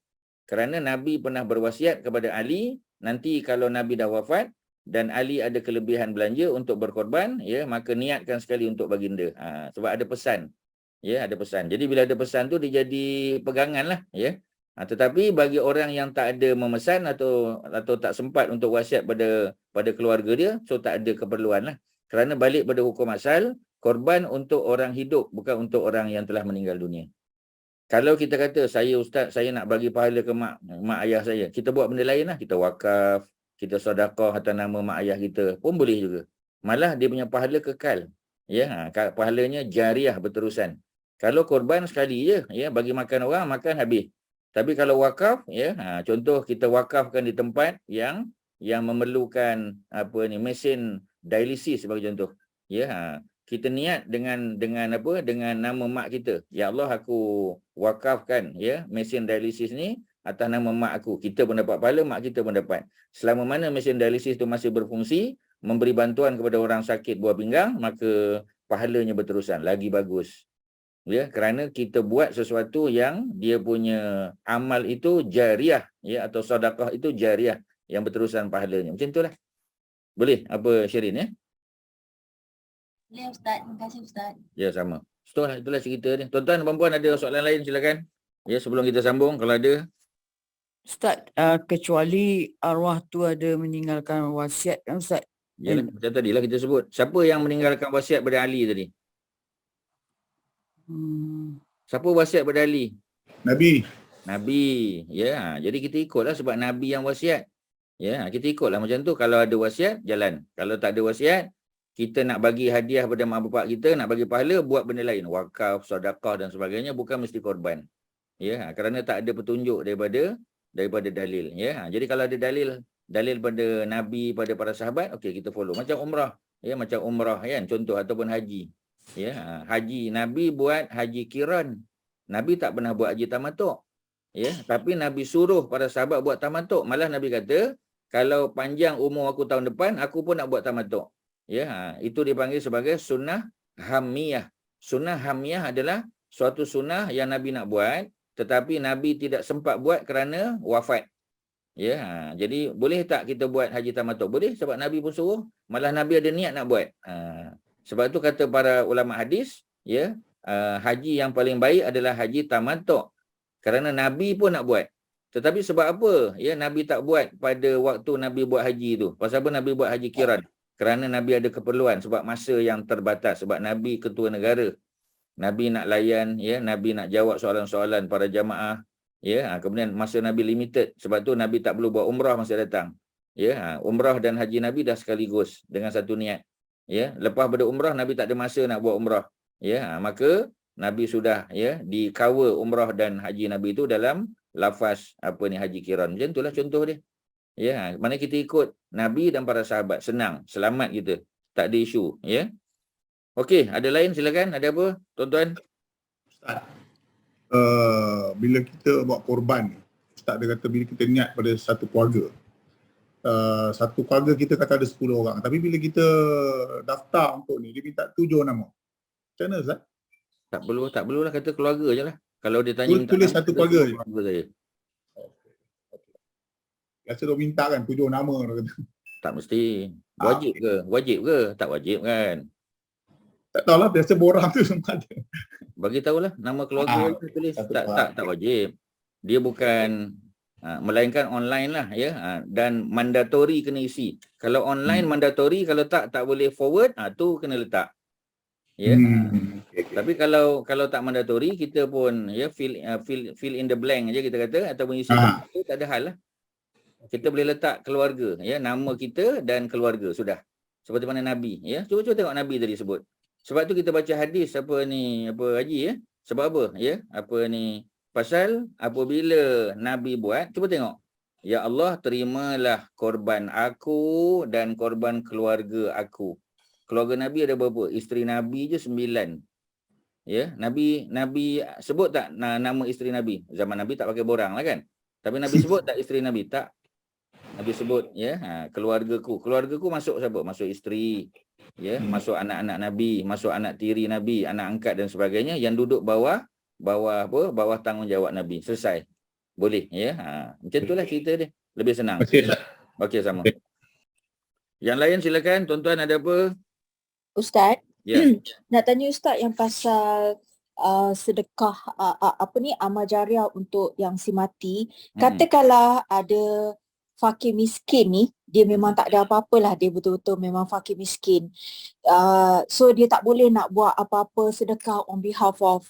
Kerana Nabi pernah berwasiat kepada Ali, nanti kalau Nabi dah wafat dan Ali ada kelebihan belanja untuk berkorban, ya, maka niatkan sekali untuk baginda. Sebab ada pesan. Ya, ada pesan. Jadi bila ada pesan tu dia jadi pegangan lah, ya. Tetapi bagi orang yang tak ada memesan atau tak sempat untuk wasiat pada keluarga dia, so tak ada keperluan lah. Kerana balik pada hukum asal, korban untuk orang hidup, bukan untuk orang yang telah meninggal dunia. Kalau kita kata, saya ustaz, saya nak bagi pahala ke mak ayah saya, kita buat benda lain lah. Kita wakaf, kita sedekah atas nama mak ayah kita, pun boleh juga. Malah dia punya pahala kekal. Ya, pahalanya jariah berterusan. Kalau korban sekali je, ya, bagi makan orang, makan habis. Tapi kalau wakaf, ya, contoh kita wakafkan di tempat yang memerlukan mesin dialisis sebagai contoh. Ya, kita niat dengan nama mak kita. Ya Allah, aku wakafkan ya mesin dialisis ni atas nama mak aku. Kita pun dapat pahala, mak kita pun dapat. Selama mana mesin dialisis tu masih berfungsi, memberi bantuan kepada orang sakit buah pinggang, maka pahalanya berterusan, lagi bagus. Ya, kerana kita buat sesuatu yang dia punya amal itu jariah, ya, atau sedekah itu jariah yang berterusan pahalanya. Macam itulah. Boleh apa Syirin ya? Boleh Ustaz, terima kasih Ustaz. Ya, sama. Itulah cerita dia. Tuan-tuan dan puan-puan ada soalan lain silakan. Ya, sebelum kita sambung kalau ada. Ustaz, kecuali arwah tu ada meninggalkan wasiat kan Ustaz? Ya, macam tadilah kita sebut. Siapa yang meninggalkan wasiat pada Ali tadi? Siapa wasiat pada Ali? Nabi. Nabi. Ya, jadi kita ikutlah sebab Nabi yang wasiat. Ya, kita ikutlah macam tu. Kalau ada wasiat, jalan. Kalau tak ada wasiat, kita nak bagi hadiah pada mak bapak kita, nak bagi pahala, buat benda lain. Wakaf, sedekah dan sebagainya, bukan mesti korban. Ya, kerana tak ada petunjuk daripada dalil. Ya, jadi kalau ada dalil pada Nabi, pada para sahabat, okey, kita follow. Macam umrah. Ya, macam umrah kan, contoh, ataupun haji. Ya, haji Nabi buat haji qiran. Nabi tak pernah buat haji tamattu'. Ya, tapi Nabi suruh para sahabat buat tamattu'. Malah Nabi kata, kalau panjang umur aku tahun depan, aku pun nak buat tamattu'. Ya, itu dipanggil sebagai sunnah hamiyah. Sunnah hamiyah adalah suatu sunnah yang Nabi nak buat, tetapi Nabi tidak sempat buat kerana wafat. Ya, jadi boleh tak kita buat haji tamattu'? Boleh, sebab Nabi pun suruh. Malah Nabi ada niat nak buat. Sebab itu kata para ulama hadis, ya, haji yang paling baik adalah haji tamattu'. Kerana Nabi pun nak buat. Tetapi sebab apa ya Nabi tak buat pada waktu Nabi buat haji tu? Pasal apa Nabi buat haji qiran? Kerana Nabi ada keperluan sebab masa yang terbatas, sebab Nabi ketua negara. Nabi nak layan, ya, Nabi nak jawab soalan-soalan para jamaah, ya, kemudian masa Nabi limited. Sebab tu Nabi tak perlu buat umrah masa datang. Ya, umrah dan haji Nabi dah sekaligus dengan satu niat. Ya, lepas pada umrah Nabi tak ada masa nak buat umrah. Ya, maka Nabi sudah ya di-cover umrah dan haji Nabi itu dalam lafaz haji qiran. Macam itulah contoh dia. Ya, mana kita ikut Nabi dan para sahabat, senang, selamat kita. Tak ada isu, ya. Okey, ada lain silakan. Ada apa, tuan-tuan? Ustaz, bila kita buat korban, Ustaz dia kata bila kita niat pada satu keluarga, satu keluarga kita kata ada 10 orang, tapi bila kita daftar untuk ni, dia minta 7 nama. Macam mana Ustaz? Tak perlulah kata keluarga je lah. Kalau dia tanya Tulis satu keluarga je. Saya. Biasa dia minta kan 7 nama dia kata. Tak mesti. Wajib ke? Wajib ke? Tak wajib kan? Tak tahulah, biasa borang tu semua ada. Bagi tahulah nama keluarga tulis. Tak wajib. Dia bukan melainkan online lah ya. Dan mandatory kena isi. Kalau online mandatory, kalau tak boleh forward, tu kena letak. Ya. Okay. Tapi kalau tak mandatori, kita pun ya fill in the blank aja kita kata, ataupun isi Ah. itu tak ada hal lah. Kita boleh letak keluarga, ya, nama kita dan keluarga, sudah. Seperti mana Nabi, ya. Cuba tengok Nabi tadi sebut. Sebab tu kita baca hadis Haji, ya. Sebab apa, ya? Pasal apabila Nabi buat, cuba tengok. Ya Allah, terimalah korban aku dan korban keluarga aku. Keluarga Nabi ada berapa? Isteri Nabi je 9. Ya, Nabi sebut tak nama isteri Nabi? Zaman Nabi tak pakai borang lah kan? Tapi Nabi sebut tak isteri Nabi? Tak. Nabi sebut, ya, keluargaku. Keluargaku masuk siapa? Masuk isteri, ya, masuk anak-anak Nabi, masuk anak tiri Nabi, anak angkat dan sebagainya yang duduk bawah tanggungjawab Nabi. Selesai. Boleh, ya. Macam itulah cerita dia. Lebih senang. Okey, sama. Yang lain silakan, tuan-tuan ada apa? Ustaz, Ya. nak tanya Ustaz yang pasal sedekah amal jariah untuk yang si mati. Katakanlah ada fakir miskin ni, dia memang tak ada apa-apalah, dia betul-betul memang fakir miskin. So dia tak boleh nak buat apa-apa sedekah on behalf of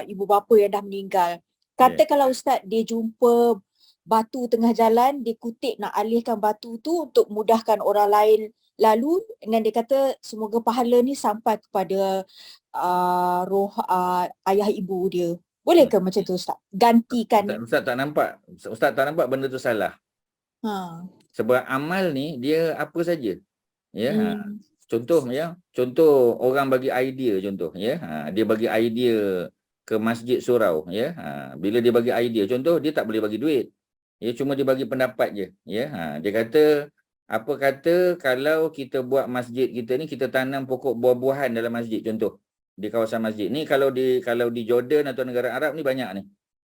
ibu bapa yang dah meninggal. Katakanlah Ustaz dia jumpa batu tengah jalan, dia kutip nak alihkan batu tu untuk mudahkan orang lain lalu, dengan dia kata semoga pahala ni sampai kepada roh ayah ibu dia. Boleh ke macam tu Ustaz? Gantikan. Ustaz tak nampak benda tu salah. Sebab amal ni dia apa saja. Ya. Contoh orang bagi idea contoh, ya. Dia bagi idea ke masjid surau, ya. Bila dia bagi idea, contoh dia tak boleh bagi duit. Ya, cuma dia bagi pendapat je, ya. Dia kata kalau kita buat masjid kita ni, kita tanam pokok buah-buahan dalam masjid, contoh di kawasan masjid ni. Kalau di Jordan atau negara Arab ni banyak ni,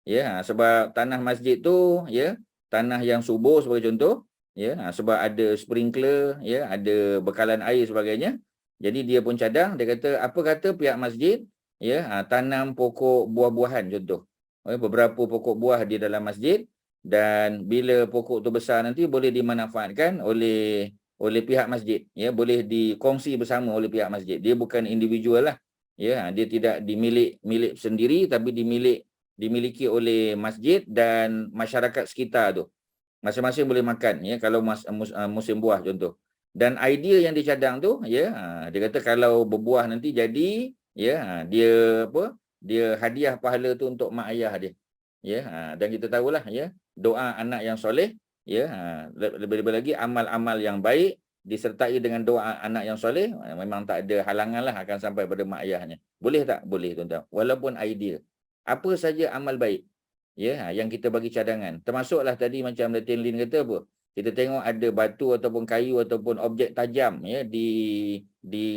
ya. Sebab tanah masjid tu, ya, tanah yang subur sebagai contoh, ya, sebab ada sprinkler, ya, ada bekalan air sebagainya. Jadi dia pun cadang, dia kata apa kata pihak masjid, ya, tanam pokok buah-buahan contoh, beberapa pokok buah di dalam masjid, dan bila pokok tu besar nanti boleh dimanfaatkan oleh pihak masjid, ya, boleh dikongsi bersama oleh pihak masjid. Dia bukan individual lah, ya, dia tidak milik sendiri, tapi dimiliki oleh masjid dan masyarakat sekitar tu. Masing-masing boleh makan, ya, kalau musim buah contoh. Dan idea yang dicadang tu, ya, dia kata kalau berbuah nanti jadi, ya, dia hadiah pahala tu untuk mak ayah dia. Ya, dan kita tahulah, ya, doa anak yang soleh, ya, lebih-lebih lagi amal-amal yang baik disertai dengan doa anak yang soleh, memang tak ada halangan lah akan sampai pada mak ayahnya. Boleh tak? Boleh, tuan-tuan. Walaupun idea. Apa saja amal baik, ya, yang kita bagi cadangan. Termasuklah tadi macam Datin Lin kata apa? Kita tengok ada batu ataupun kayu ataupun objek tajam, ya, di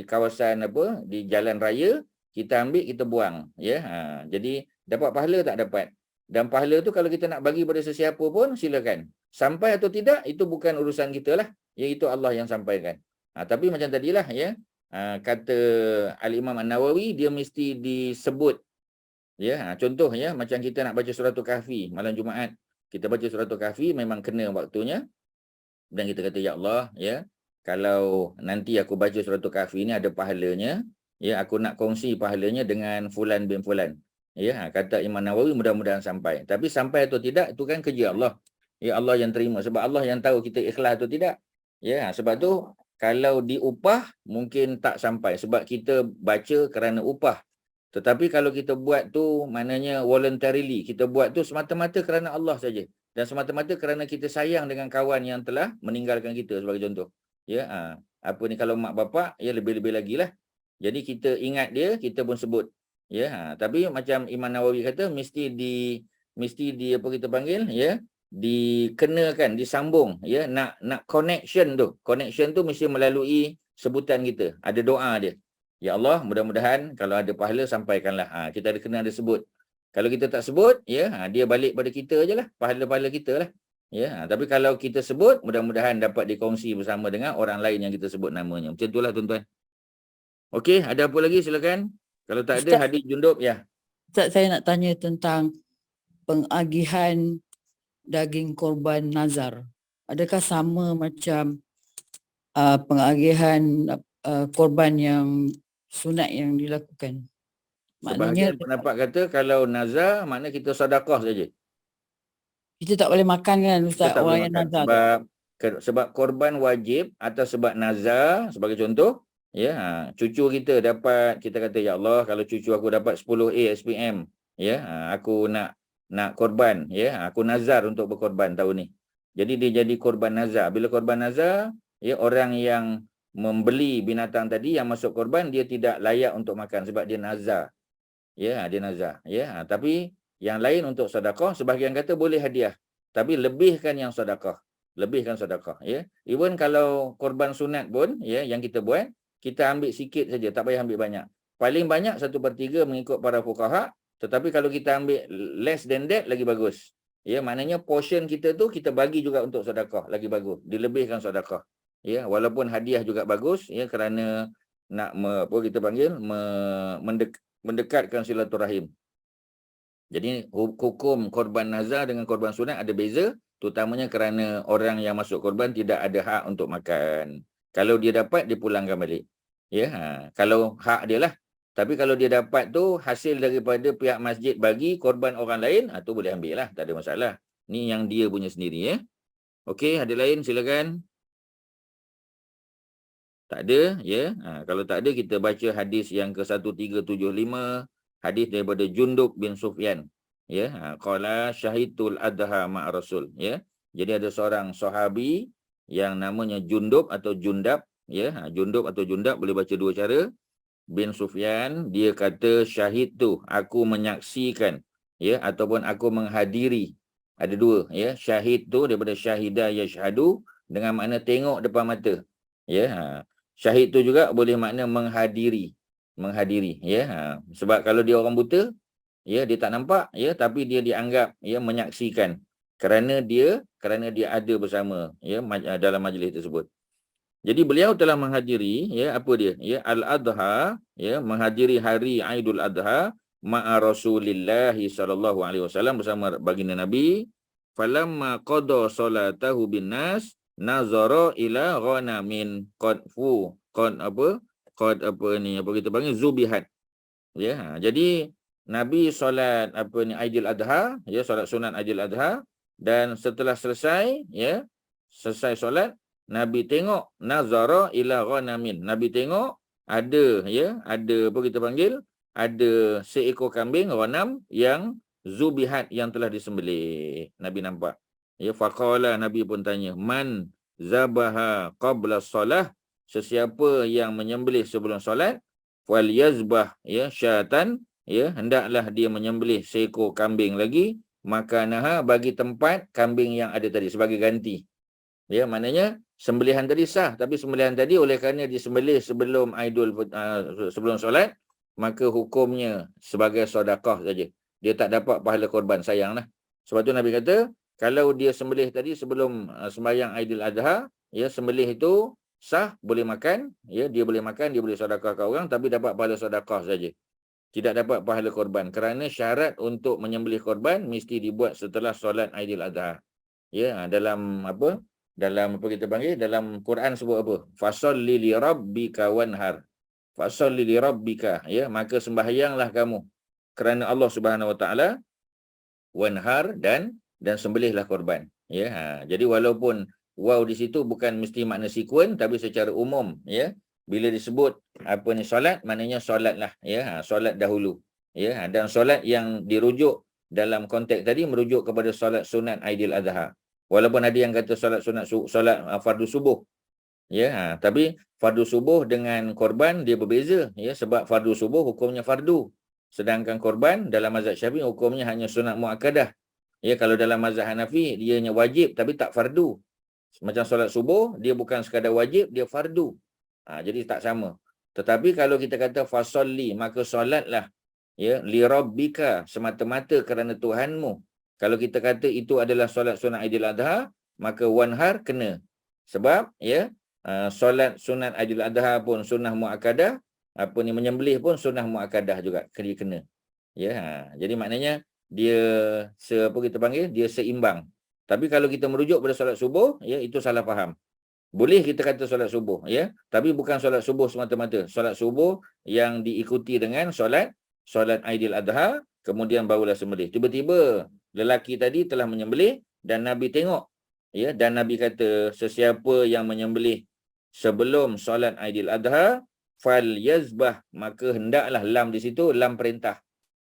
kawasan di jalan raya, kita ambil, kita buang, ya. Jadi dapat pahala tak dapat? Dan pahala tu kalau kita nak bagi pada sesiapa pun silakan. Sampai atau tidak itu bukan urusan kita lah, iaitu Allah yang sampaikan. Tapi macam tadilah, ya, kata Al-Imam An-Nawawi, dia mesti disebut. Ya, contoh, ya, macam kita nak baca suratul Kahfi malam Jumaat. Kita baca suratul Kahfi memang kena waktunya. Dan kita kata, ya Allah, ya, kalau nanti aku baca suratul Kahfi ni ada pahalanya, ya, aku nak kongsi pahalanya dengan fulan bin fulan. Ya, kata Imam Nawawi, mudah-mudahan sampai. Tapi sampai atau tidak, itu kan kerja Allah. Ya, Allah yang terima. Sebab Allah yang tahu kita ikhlas atau tidak. Ya, sebab tu kalau diupah mungkin tak sampai. Sebab kita baca kerana upah. Tetapi kalau kita buat tu maknanya voluntarily. Kita buat tu semata-mata kerana Allah saja. Dan semata-mata kerana kita sayang dengan kawan yang telah meninggalkan kita sebagai contoh. Ya, kalau mak bapak, ya, lebih-lebih lagi lah. Jadi kita ingat dia, kita pun sebut. Ya, tapi macam Imam Nawawi kata mesti apa kita panggil, ya, dikenakan, disambung, ya, nak connection tu. Connection tu mesti melalui sebutan kita. Ada doa dia. Ya Allah, mudah-mudahan kalau ada pahala sampaikanlah. Kita ada sebut. Kalau kita tak sebut, ya, dia balik pada kita ajalah, pahala-pahala kita lah. Ya, tapi kalau kita sebut, mudah-mudahan dapat dikongsi bersama dengan orang lain yang kita sebut namanya. Macam itulah, tuan-tuan. Okey, ada apa lagi silakan. Kalau tak ada, Ustaz, hadis junub, ya. Ustaz, saya nak tanya tentang pengagihan daging korban nazar. Adakah sama macam pengagihan korban yang sunat yang dilakukan? Maknanya Sebahagian pendapat kata kalau nazar makna kita sedekah saja. kita tak boleh makan kan Kita Ustaz, tak boleh orang yang makan nazar tu. sebab korban wajib atau sebab nazar, sebagai contoh, ya, cucu kita dapat, kita kata ya Allah, kalau cucu aku dapat 10A SPM, ya, aku nak korban, ya, aku nazar untuk berkorban tahun ni. Jadi dia jadi korban nazar. Bila korban nazar, ya, orang yang membeli binatang tadi yang masuk korban, dia tidak layak untuk makan sebab dia nazar. Ya, dia nazar, ya. Tapi yang lain untuk sedekah, sebahagian kata boleh hadiah. Tapi lebihkan yang sedekah. Lebihkan sedekah, ya. Even kalau korban sunat pun, ya, yang kita buat, kita ambil sikit saja, tak payah ambil banyak. Paling banyak 1/3 mengikut para fuqaha, tetapi kalau kita ambil less than that lagi bagus. Ya, maknanya portion kita tu kita bagi juga untuk sedekah, lagi bagus. Dilebihkan sedekah. Ya, walaupun hadiah juga bagus, ya, kerana nak apa kita panggil mendekatkan silaturahim. Jadi hukum korban nazar dengan korban sunat ada beza, terutamanya kerana orang yang masuk korban tidak ada hak untuk makan. Kalau dia dapat, dia pulangkan balik. Ya, kalau hak dia lah. Tapi kalau dia dapat tu hasil daripada pihak masjid bagi korban orang lain, tu boleh ambil lah, tak ada masalah. Ni yang dia punya sendiri, ya. Okey, ada lain silakan. Tak ada, ya. Kalau tak ada, kita baca hadis yang ke-1375, hadis daripada Jundub bin Sufyan. Ya, qala syahidul adha ma'a Rasul, ya. Jadi ada seorang sahabi yang namanya Jundub atau Jundab, ya. Jundub atau Jundab boleh baca dua cara. Bin Sufyan, dia kata syahid tu, aku menyaksikan, ya, ataupun aku menghadiri. Ada dua, ya. Syahid tu daripada syahida yashhadu dengan makna tengok depan mata. Ya, syahid tu juga boleh makna menghadiri, ya. Sebab kalau dia orang buta, ya, dia tak nampak, ya, tapi dia dianggap, ya, menyaksikan kerana dia ada bersama, ya, dalam majlis tersebut. Jadi beliau telah menghadiri, ya, apa dia? Ya, Al-Adha, ya, menghadiri hari Aidul Adha ma'a Rasulillah sallallahu alaihi wasallam bersama baginda Nabi. Falamma qada salatahu bin nas nazara ila ghanamin qad kita panggil zubihat. Ya, jadi Nabi solat Aidil Adha, ya, solat sunat Aidil Adha, dan setelah selesai, ya, selesai solat, Nabi tengok nazara ila ghanamin. Nabi tengok ada, ya, ada ada seekor kambing ghanam yang zubihat, yang telah disembelih. Nabi nampak. Ya, faqala, Nabi pun tanya, man zabaha qabla solah, sesiapa yang menyembelih sebelum solat, wal yazbah, ya, syatan, ya, hendaklah dia menyembelih seekor kambing lagi, makanaha, bagi tempat kambing yang ada tadi sebagai ganti. Ya, maknanya sembelihan tadi sah, tapi sembelihan tadi oleh kerana disembelih sebelum sebelum solat, maka hukumnya sebagai sedekah saja. Dia tak dapat pahala korban, sayanglah. Sebab tu Nabi kata, kalau dia sembelih tadi sebelum sembahyang Aidil Adha, ya, sembelih itu sah, boleh makan, ya, dia boleh makan, dia boleh sedekahkan orang, tapi dapat pahala sedekah saja. Tidak dapat pahala korban, kerana syarat untuk menyembelih korban mesti dibuat setelah solat Aidil Adha. Ya, dalam kita panggil, dalam Quran sebut apa? Fasalli li rabbika wanhar. Fasalli li rabbika, ya, maka sembahyanglah kamu kerana Allah Subhanahu Wa Taala, wanhar, dan sembelihlah korban. Ya, jadi walaupun waw di situ bukan mesti makna sekuen, tapi secara umum, ya, bila disebut solat, maknanya solatlah, ya, solat dahulu, ya, dan solat yang dirujuk dalam konteks tadi merujuk kepada solat sunat Aidil Adha. Walaupun ada yang kata solat sunat, solat fardu subuh, ya, tapi fardu subuh dengan korban dia berbeza, ya, sebab fardu subuh hukumnya fardu, sedangkan korban dalam mazhab Syafi'i hukumnya hanya sunat muakkadah. Ya, kalau dalam mazhab Hanafi dia hanya wajib tapi tak fardu. Macam solat subuh, dia bukan sekadar wajib, dia fardu. Jadi tak sama. Tetapi kalau kita kata fasalli, maka solatlah, ya, li rabbika, semata-mata kerana Tuhanmu. Kalau kita kata itu adalah solat sunat Aidil Adha, maka wanhar kena. Sebab, ya, solat sunat Aidil Adha pun sunnah muakkadah, menyembelih pun sunnah muakkadah juga kena. Ya, jadi maknanya dia dia seimbang. Tapi kalau kita merujuk pada solat subuh, ya, itu salah faham. Boleh kita kata solat subuh, ya, tapi bukan solat subuh semata-mata. Solat subuh yang diikuti dengan solat solat Aidil Adha, kemudian barulah sembelih. Tiba-tiba lelaki tadi telah menyembelih dan Nabi tengok. Ya, dan Nabi kata, sesiapa yang menyembelih sebelum solat Aidil Adha, fal yazbah, maka hendaklah, lam di situ lam perintah.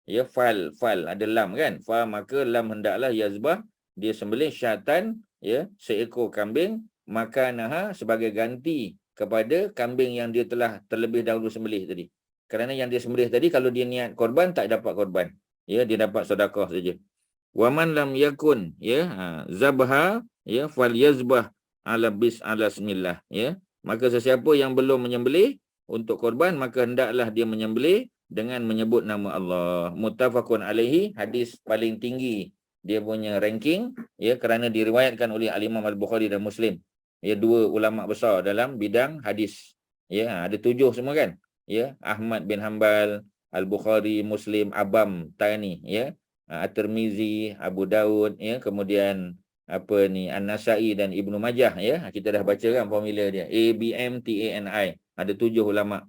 Ya, fal ada lam kan? Fa, maka lam hendaklah yazbah, dia sembelih syatan, ya, seekor kambing, makanaha, sebagai ganti kepada kambing yang dia telah terlebih dahulu sembelih tadi. Kerana yang dia sembelih tadi, kalau dia niat korban, tak dapat korban. Ya, dia dapat sedekah saja. Waman lam yakun, ya, zabha, ya, fal yazbah ala bismillah, ya. Maka sesiapa yang belum menyembelih untuk korban, maka hendaklah dia menyembelih dengan menyebut nama Allah. Muttafaqun alaihi, hadis paling tinggi dia punya ranking, ya, kerana diriwayatkan oleh Al-Imam Al-Bukhari dan Muslim. Ya, dua ulama besar dalam bidang hadis. Ya, ada 7 semua kan? Ya, Ahmad bin Hanbal, Al-Bukhari, Muslim, Abam Tani, ya, At-Tirmizi, Abu Daud, ya, kemudian apa ni, An-Nasa'i dan Ibnu Majah, ya. Kita dah baca kan formula dia. ABMTANI. Ada 7 ulama.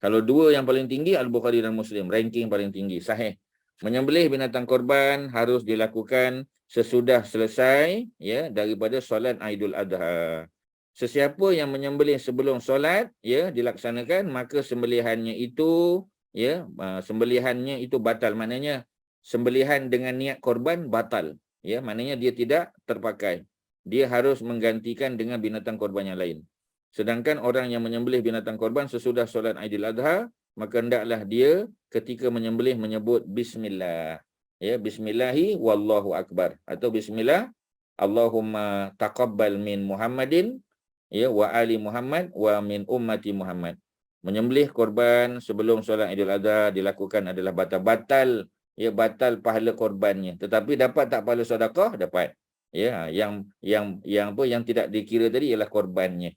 Kalau 2 yang paling tinggi, Al-Bukhari dan Muslim, ranking paling tinggi, sahih. Menyembelih binatang korban harus dilakukan sesudah selesai, ya, daripada solat Aidul Adha. Sesiapa yang menyembelih sebelum solat, ya, dilaksanakan, maka sembelihannya itu, ya, sembelihannya itu batal. Maknanya sembelihan dengan niat korban batal. Ya, maknanya dia tidak terpakai. Dia harus menggantikan dengan binatang korban yang lain. Sedangkan orang yang menyembelih binatang korban sesudah solat Aidil Adha, maka hendaklah dia ketika menyembelih menyebut bismillah. Ya, bismillahi wallahu akbar, atau bismillah Allahumma taqabbal min Muhammadin, ya, wa ali Muhammad wa min ummati Muhammad. Menyembelih korban sebelum solat Aidil Adha dilakukan adalah batal, ya, batal pahala korbannya. Tetapi dapat tak pahala sedekah? Dapat. Ya, yang tidak dikira tadi ialah korbannya.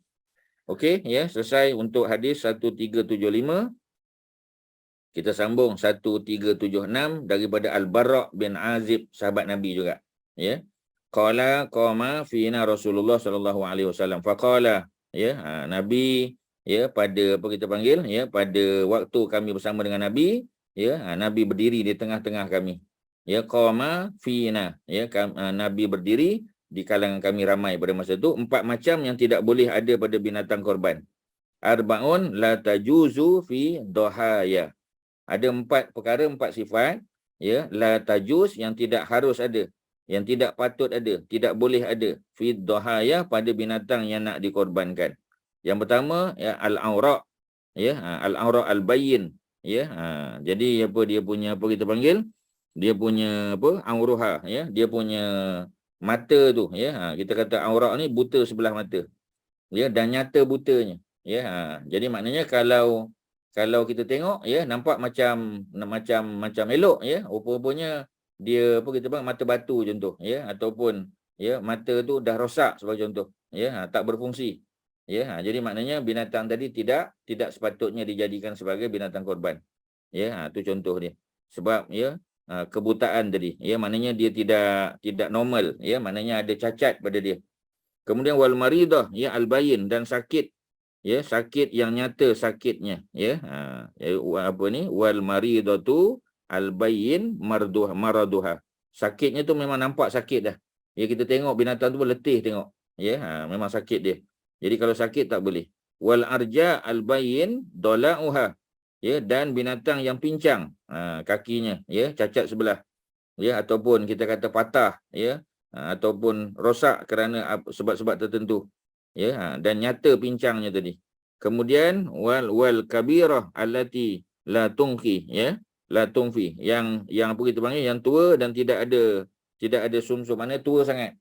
Okey, ya, selesai untuk hadis 1375. Kita sambung 1376 daripada Al-Bara' bin Azib, sahabat Nabi juga. Ya. Qala qama fina Rasulullah sallallahu alaihi wasallam. Faqala, ya, Nabi, ya, pada apa kita panggil, ya, pada waktu kami bersama dengan Nabi, ya, Nabi berdiri di tengah-tengah kami. Ya, qama fina, ya, Nabi berdiri di kalangan kami ramai pada masa itu. 4 macam yang tidak boleh ada pada binatang korban. Arba'un la tajuzu fi dohaya. Ada 4 perkara, 4 sifat, ya, la tajuz, yang tidak harus ada, yang tidak patut ada, tidak boleh ada fi dohaya, pada binatang yang nak dikorbankan. Yang pertama, ya, al-aura', ya, al-aura' al-bayyin, ya. Jadi apa dia punya, apa kita panggil, dia punya apa, auruha, ya, dia punya mata tu, ya. Kita kata aura' ni buta sebelah mata, ya, dan nyata butanya, ya. Jadi maknanya kalau kita tengok, ya, nampak macam elok, ya, rupa-rupanya dia apa kita panggil mata batu contoh, ya, ataupun, ya, mata tu dah rosak sebagai contoh, ya, tak berfungsi. Ya, jadi maknanya binatang tadi tidak sepatutnya dijadikan sebagai binatang korban. Ya, tu contoh dia. Sebab, ya, kebutaan tadi, ya, maknanya dia tidak normal, ya, maknanya ada cacat pada dia. Kemudian wal maridah, ya, al-bayin, dan sakit, ya, sakit yang nyata sakitnya, ya. Apa ni, wal maridatu al-bayin maraduha. Sakitnya tu memang nampak sakit dah. Ya, kita tengok binatang tu letih tengok, ya, memang sakit dia. Jadi kalau sakit tak boleh. Wal arja al-bayin dola'uha, ya, dan binatang yang pincang, kakinya, ya, cacat sebelah, ya, ataupun kita kata patah, ya, ataupun rosak kerana sebab-sebab tertentu, ya, dan nyata pincangnya tadi. Kemudian wal kabirah allati la tungfi, ya, la tungfi, yang apa kita panggil, yang tua dan tidak ada sumsum, maknanya tua sangat,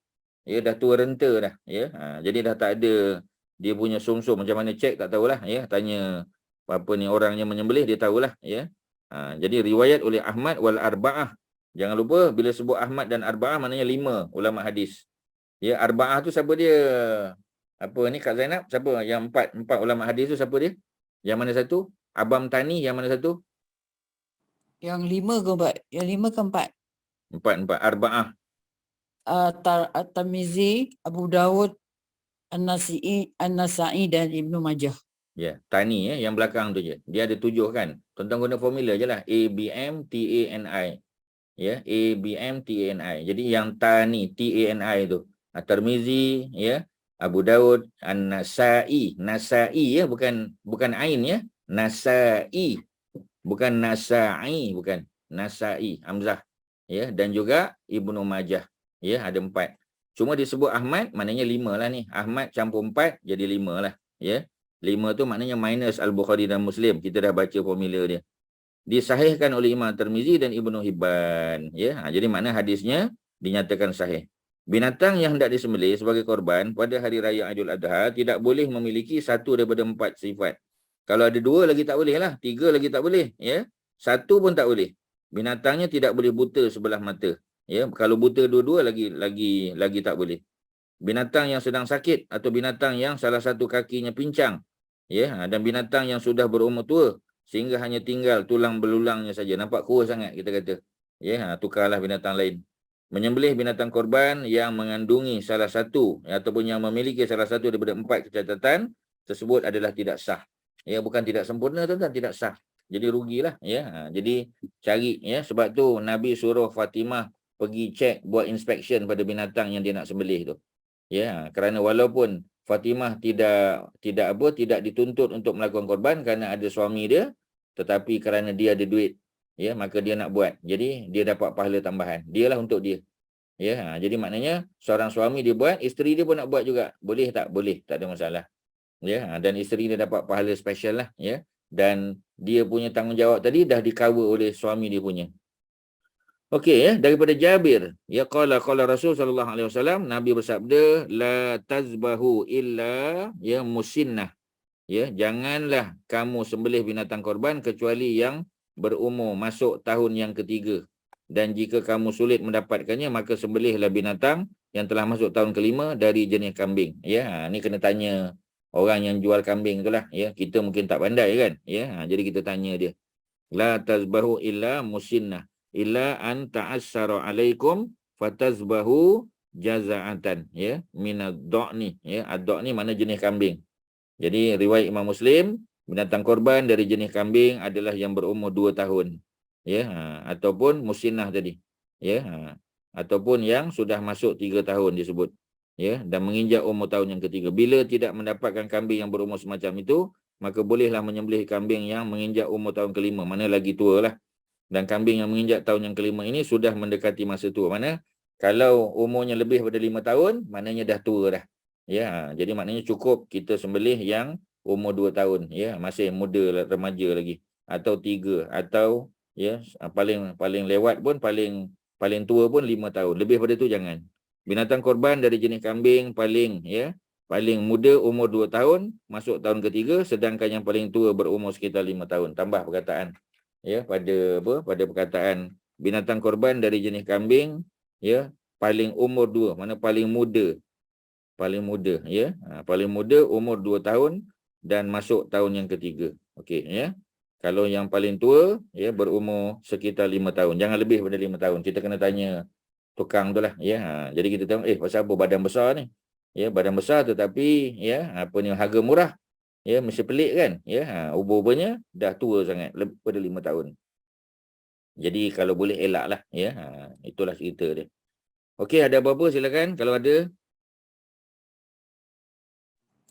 ya, dah tua renta dah, ya. Jadi dah tak ada dia punya sumsum. Macam mana cek tak tahulah, ya, tanya apa ni orang yang menyembelih, dia tahulah, ya. Jadi riwayat oleh Ahmad wal arba'ah. Jangan lupa bila sebut Ahmad dan arba'ah maknanya 5 ulama hadis. Ya, arba'ah tu siapa dia? Apa ni Kak Zainab? Siapa yang 4 ulama hadis tu, siapa dia? Yang mana satu? Abam Tani, yang mana satu? Yang 5 ke 4? Yang 5 ke 4? 4 arba'ah. At-Tirmizi, Abu Daud, An-Nasa'i dan Ibnu Majah. Ya, tani yang belakang tu je. Dia ada 7 kan. Tuan-tuan guna formula je lah. ABM-TANI. Ya, ABM-TANI. Jadi yang tani, TANI tu. Tirmizi, ya, Abu Daud, An-Nasai. Nasai ya, bukan ain ya. Nasai. Bukan Nasai, bukan. Nasai, Hamzah. Ya, dan juga Ibnu Majah. Ya, ada 4. Cuma disebut Ahmad, maknanya 5 lah ni. Ahmad campur 4, jadi 5 lah. Ya. 5 tu maknanya minus Al-Bukhari dan Muslim. Kita dah baca formula dia. Disahihkan oleh Imam Tirmizi dan Ibnu Hibban. Ya, jadi makna hadisnya dinyatakan sahih. Binatang yang hendak disembelih sebagai korban pada hari raya Aidil Adha tidak boleh memiliki satu daripada 4 sifat. Kalau ada 2 lagi tak boleh lah. 3 lagi tak boleh. Ya, 1 pun tak boleh. Binatangnya tidak boleh buta sebelah mata. Ya, kalau buta dua-dua lagi tak boleh. Binatang yang sedang sakit atau binatang yang salah satu kakinya pincang, ya, dan binatang yang sudah berumur tua sehingga hanya tinggal tulang belulangnya saja, nampak kurus sangat kita kata, ya, tukarlah binatang lain. Menyembelih binatang korban yang mengandungi salah satu ataupun yang memiliki salah satu daripada 4 catatan tersebut adalah tidak sah. Ya, bukan tidak sempurna tuan-tuan, tidak sah. Jadi rugilah, ya. Jadi cari, ya, sebab tu Nabi suruh Fatimah pergi cek, buat inspection pada binatang yang dia nak sembelih tu. Ya, kerana walaupun Fatimah tidak dituntut untuk melakukan korban kerana ada suami dia, tetapi kerana dia ada duit, ya, maka dia nak buat. Jadi dia dapat pahala tambahan. Dialah untuk dia. Ya, jadi maknanya seorang suami dia buat, isteri dia pun nak buat juga. Boleh tak? Boleh, tak ada masalah. Ya, dan isteri dia dapat pahala special lah, ya. Dan dia punya tanggungjawab tadi dah di-cover oleh suami dia punya. Okey, ya, daripada Jabir, ya, qala Rasul sallallahu alaihi wasallam, Nabi bersabda, la tazbahu illa ya musinnah. Ya, janganlah kamu sembelih binatang korban kecuali yang berumur masuk tahun yang ketiga. Dan jika kamu sulit mendapatkannya, maka sembelihlah binatang yang telah masuk tahun kelima dari jenis kambing. Ya, ni kena tanya orang yang jual kambing itulah, ya. Kita mungkin tak pandai kan, ya. Jadi kita tanya dia. La tazbahu illa musinnah. Illa an ta'assara alaikum fatazbahu jaza'atan, ya, minad-dha'ni, ya. Ad-dha'ni mana jenis kambing. Jadi riwayat Imam Muslim, binatang korban dari jenis kambing adalah yang berumur 2 tahun, ya, ataupun musinnah tadi, ya, ataupun yang sudah masuk 3 tahun disebut, ya, dan menginjak umur tahun yang ketiga. Bila tidak mendapatkan kambing yang berumur semacam itu, maka bolehlah menyembelih kambing yang menginjak umur tahun kelima, mana lagi tua lah. Dan kambing yang menginjak tahun yang kelima ini sudah mendekati masa tua. Mana kalau umurnya lebih daripada 5 tahun, maknanya dah tua dah. Ya, jadi maknanya cukup kita sembelih yang umur 2 tahun, ya, masih muda, remaja lagi, atau 3, atau ya paling lewat pun paling tua pun 5 tahun. Lebih pada tu jangan. Binatang korban dari jenis kambing paling muda umur 2 tahun, masuk tahun ketiga, sedangkan yang paling tua berumur sekitar 5 tahun. Tambah perkataan, ya, pada perkataan binatang korban dari jenis kambing, ya, paling umur 2, mana paling muda, ya, paling muda umur 2 tahun dan masuk tahun yang ketiga. Okey, ya. Kalau yang paling tua, ya, berumur sekitar 5 tahun, jangan lebih daripada 5 tahun. Kita kena tanya tukang tu lah, ya. Jadi kita tengok, pasal apa badan besar ni, ya, badan besar tetapi, ya, harga murah. Ya, mesti pelik kan, ya. Ubur-uburnya dah tua sangat, lebih pada 5 tahun. Jadi kalau boleh elaklah, ya. Itulah cerita dia. Okey, ada apa-apa silakan kalau ada.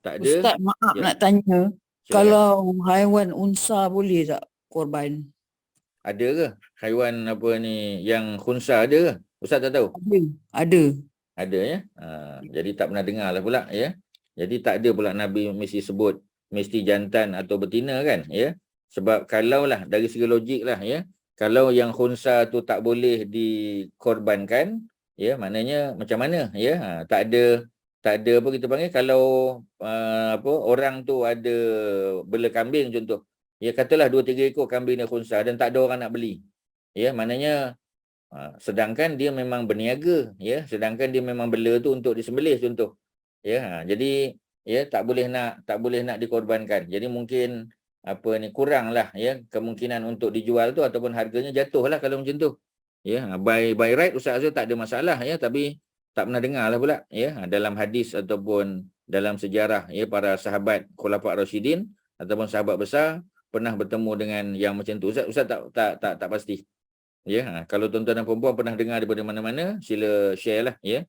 Tak ada. Ustaz, maaf Ya. nak tanya. Silakan. Kalau haiwan unsa boleh tak korban? Ada ke haiwan apa ni yang khunsa, ada ke? Ustaz tak tahu. Ada. Ada, ya. Jadi tak pernah dengar lah pula, ya. Jadi tak ada pula Nabi mesti sebut mesti jantan atau betina kan, ya. Sebab kalaulah dari segi logik lah, ya, kalau yang khunsa tu tak boleh dikorbankan, ya, maknanya macam mana, ya. Tak ada apa kita panggil, kalau orang tu ada bela kambing contoh, ya, katalah 2-3 ekor kambing dia khunsa dan tak ada orang nak beli, ya, maknanya sedangkan dia memang berniaga, ya, sedangkan dia memang bela tu untuk disembelih contoh, ya. Jadi, ya, tak boleh nak dikorbankan. Jadi mungkin kuranglah, ya, kemungkinan untuk dijual tu ataupun harganya jatuhlah kalau macam tu. Ya, by right Ustaz Azhar tak ada masalah, ya, tapi tak pernah dengar lah pula, ya, dalam hadis ataupun dalam sejarah, ya, para sahabat Khulafa' Rasyidin ataupun sahabat besar pernah bertemu dengan yang macam tu? Ustaz tak pasti. Ya, kalau tuan-tuan dan puan-puan pernah dengar daripada mana-mana, sila share lah, ya.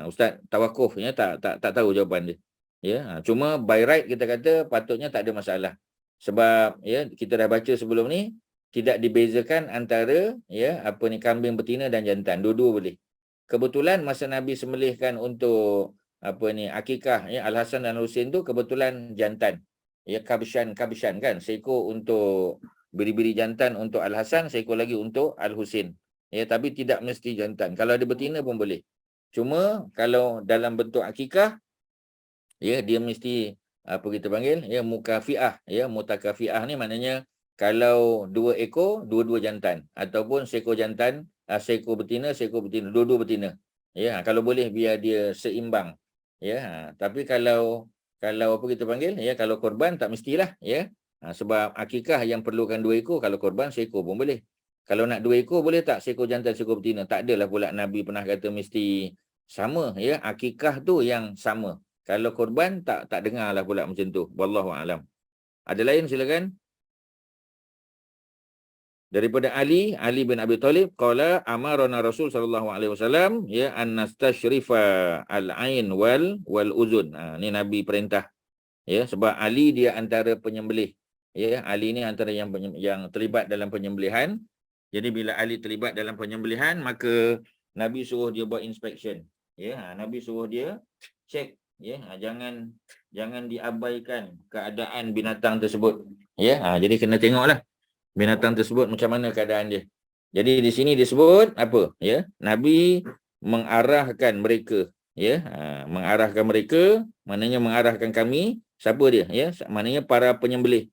Ustaz tawakuf, ya, tak tahu jawapan dia. Ya, cuma by right kita kata patutnya tak ada masalah. Sebab ya kita dah baca sebelum ni tidak dibezakan antara ya kambing betina dan jantan, dua-dua boleh. Kebetulan masa Nabi sembelihkan untuk akikah ya Al-Hasan dan Al-Husain tu kebetulan jantan. Ya, kabshan kan, seekor untuk biri-biri jantan untuk Al-Hasan, seekor lagi untuk Al-Husain. Ya, tapi tidak mesti jantan. Kalau ada betina pun boleh. Cuma kalau dalam bentuk akikah, ya dia mesti kita panggil ya mukafiah. Ya, mutakafiah ni maknanya kalau 2 ekor, dua-dua jantan, ataupun seekor jantan, seekor betina, dua-dua betina. Ya, kalau boleh biar dia seimbang. Ya, tapi kalau kita panggil ya kalau korban tak mestilah ya. Sebab akikah yang perlukan 2 ekor, kalau korban seekor pun boleh. Kalau nak 2 ekor boleh tak? Seekor jantan, seekor betina. Tak adalah pula Nabi pernah kata mesti sama ya. Akikah tu yang sama. Kalau korban tak dengarlah pula macam tu. Wallahu a'lam. Ada lain silakan. Daripada Ali bin Abi Thalib qala amarana Rasul sallallahu alaihi wasallam ya an nastashrifa al-ain wal uzun. Ni Nabi perintah. Ya, sebab Ali dia antara penyembelih. Ya, Ali ni antara yang terlibat dalam penyembelihan. Jadi bila Ali terlibat dalam penyembelihan, maka Nabi suruh dia buat inspection. Ya, Nabi suruh dia cek ya, jangan diabaikan keadaan binatang tersebut. Ya, jadi kena tengoklah binatang tersebut macam mana keadaan dia. Jadi di sini disebut apa? Ya, Nabi mengarahkan mereka. Ya, mengarahkan mereka, maknanya mengarahkan kami. Siapa dia? Ya, maknanya para penyembelih.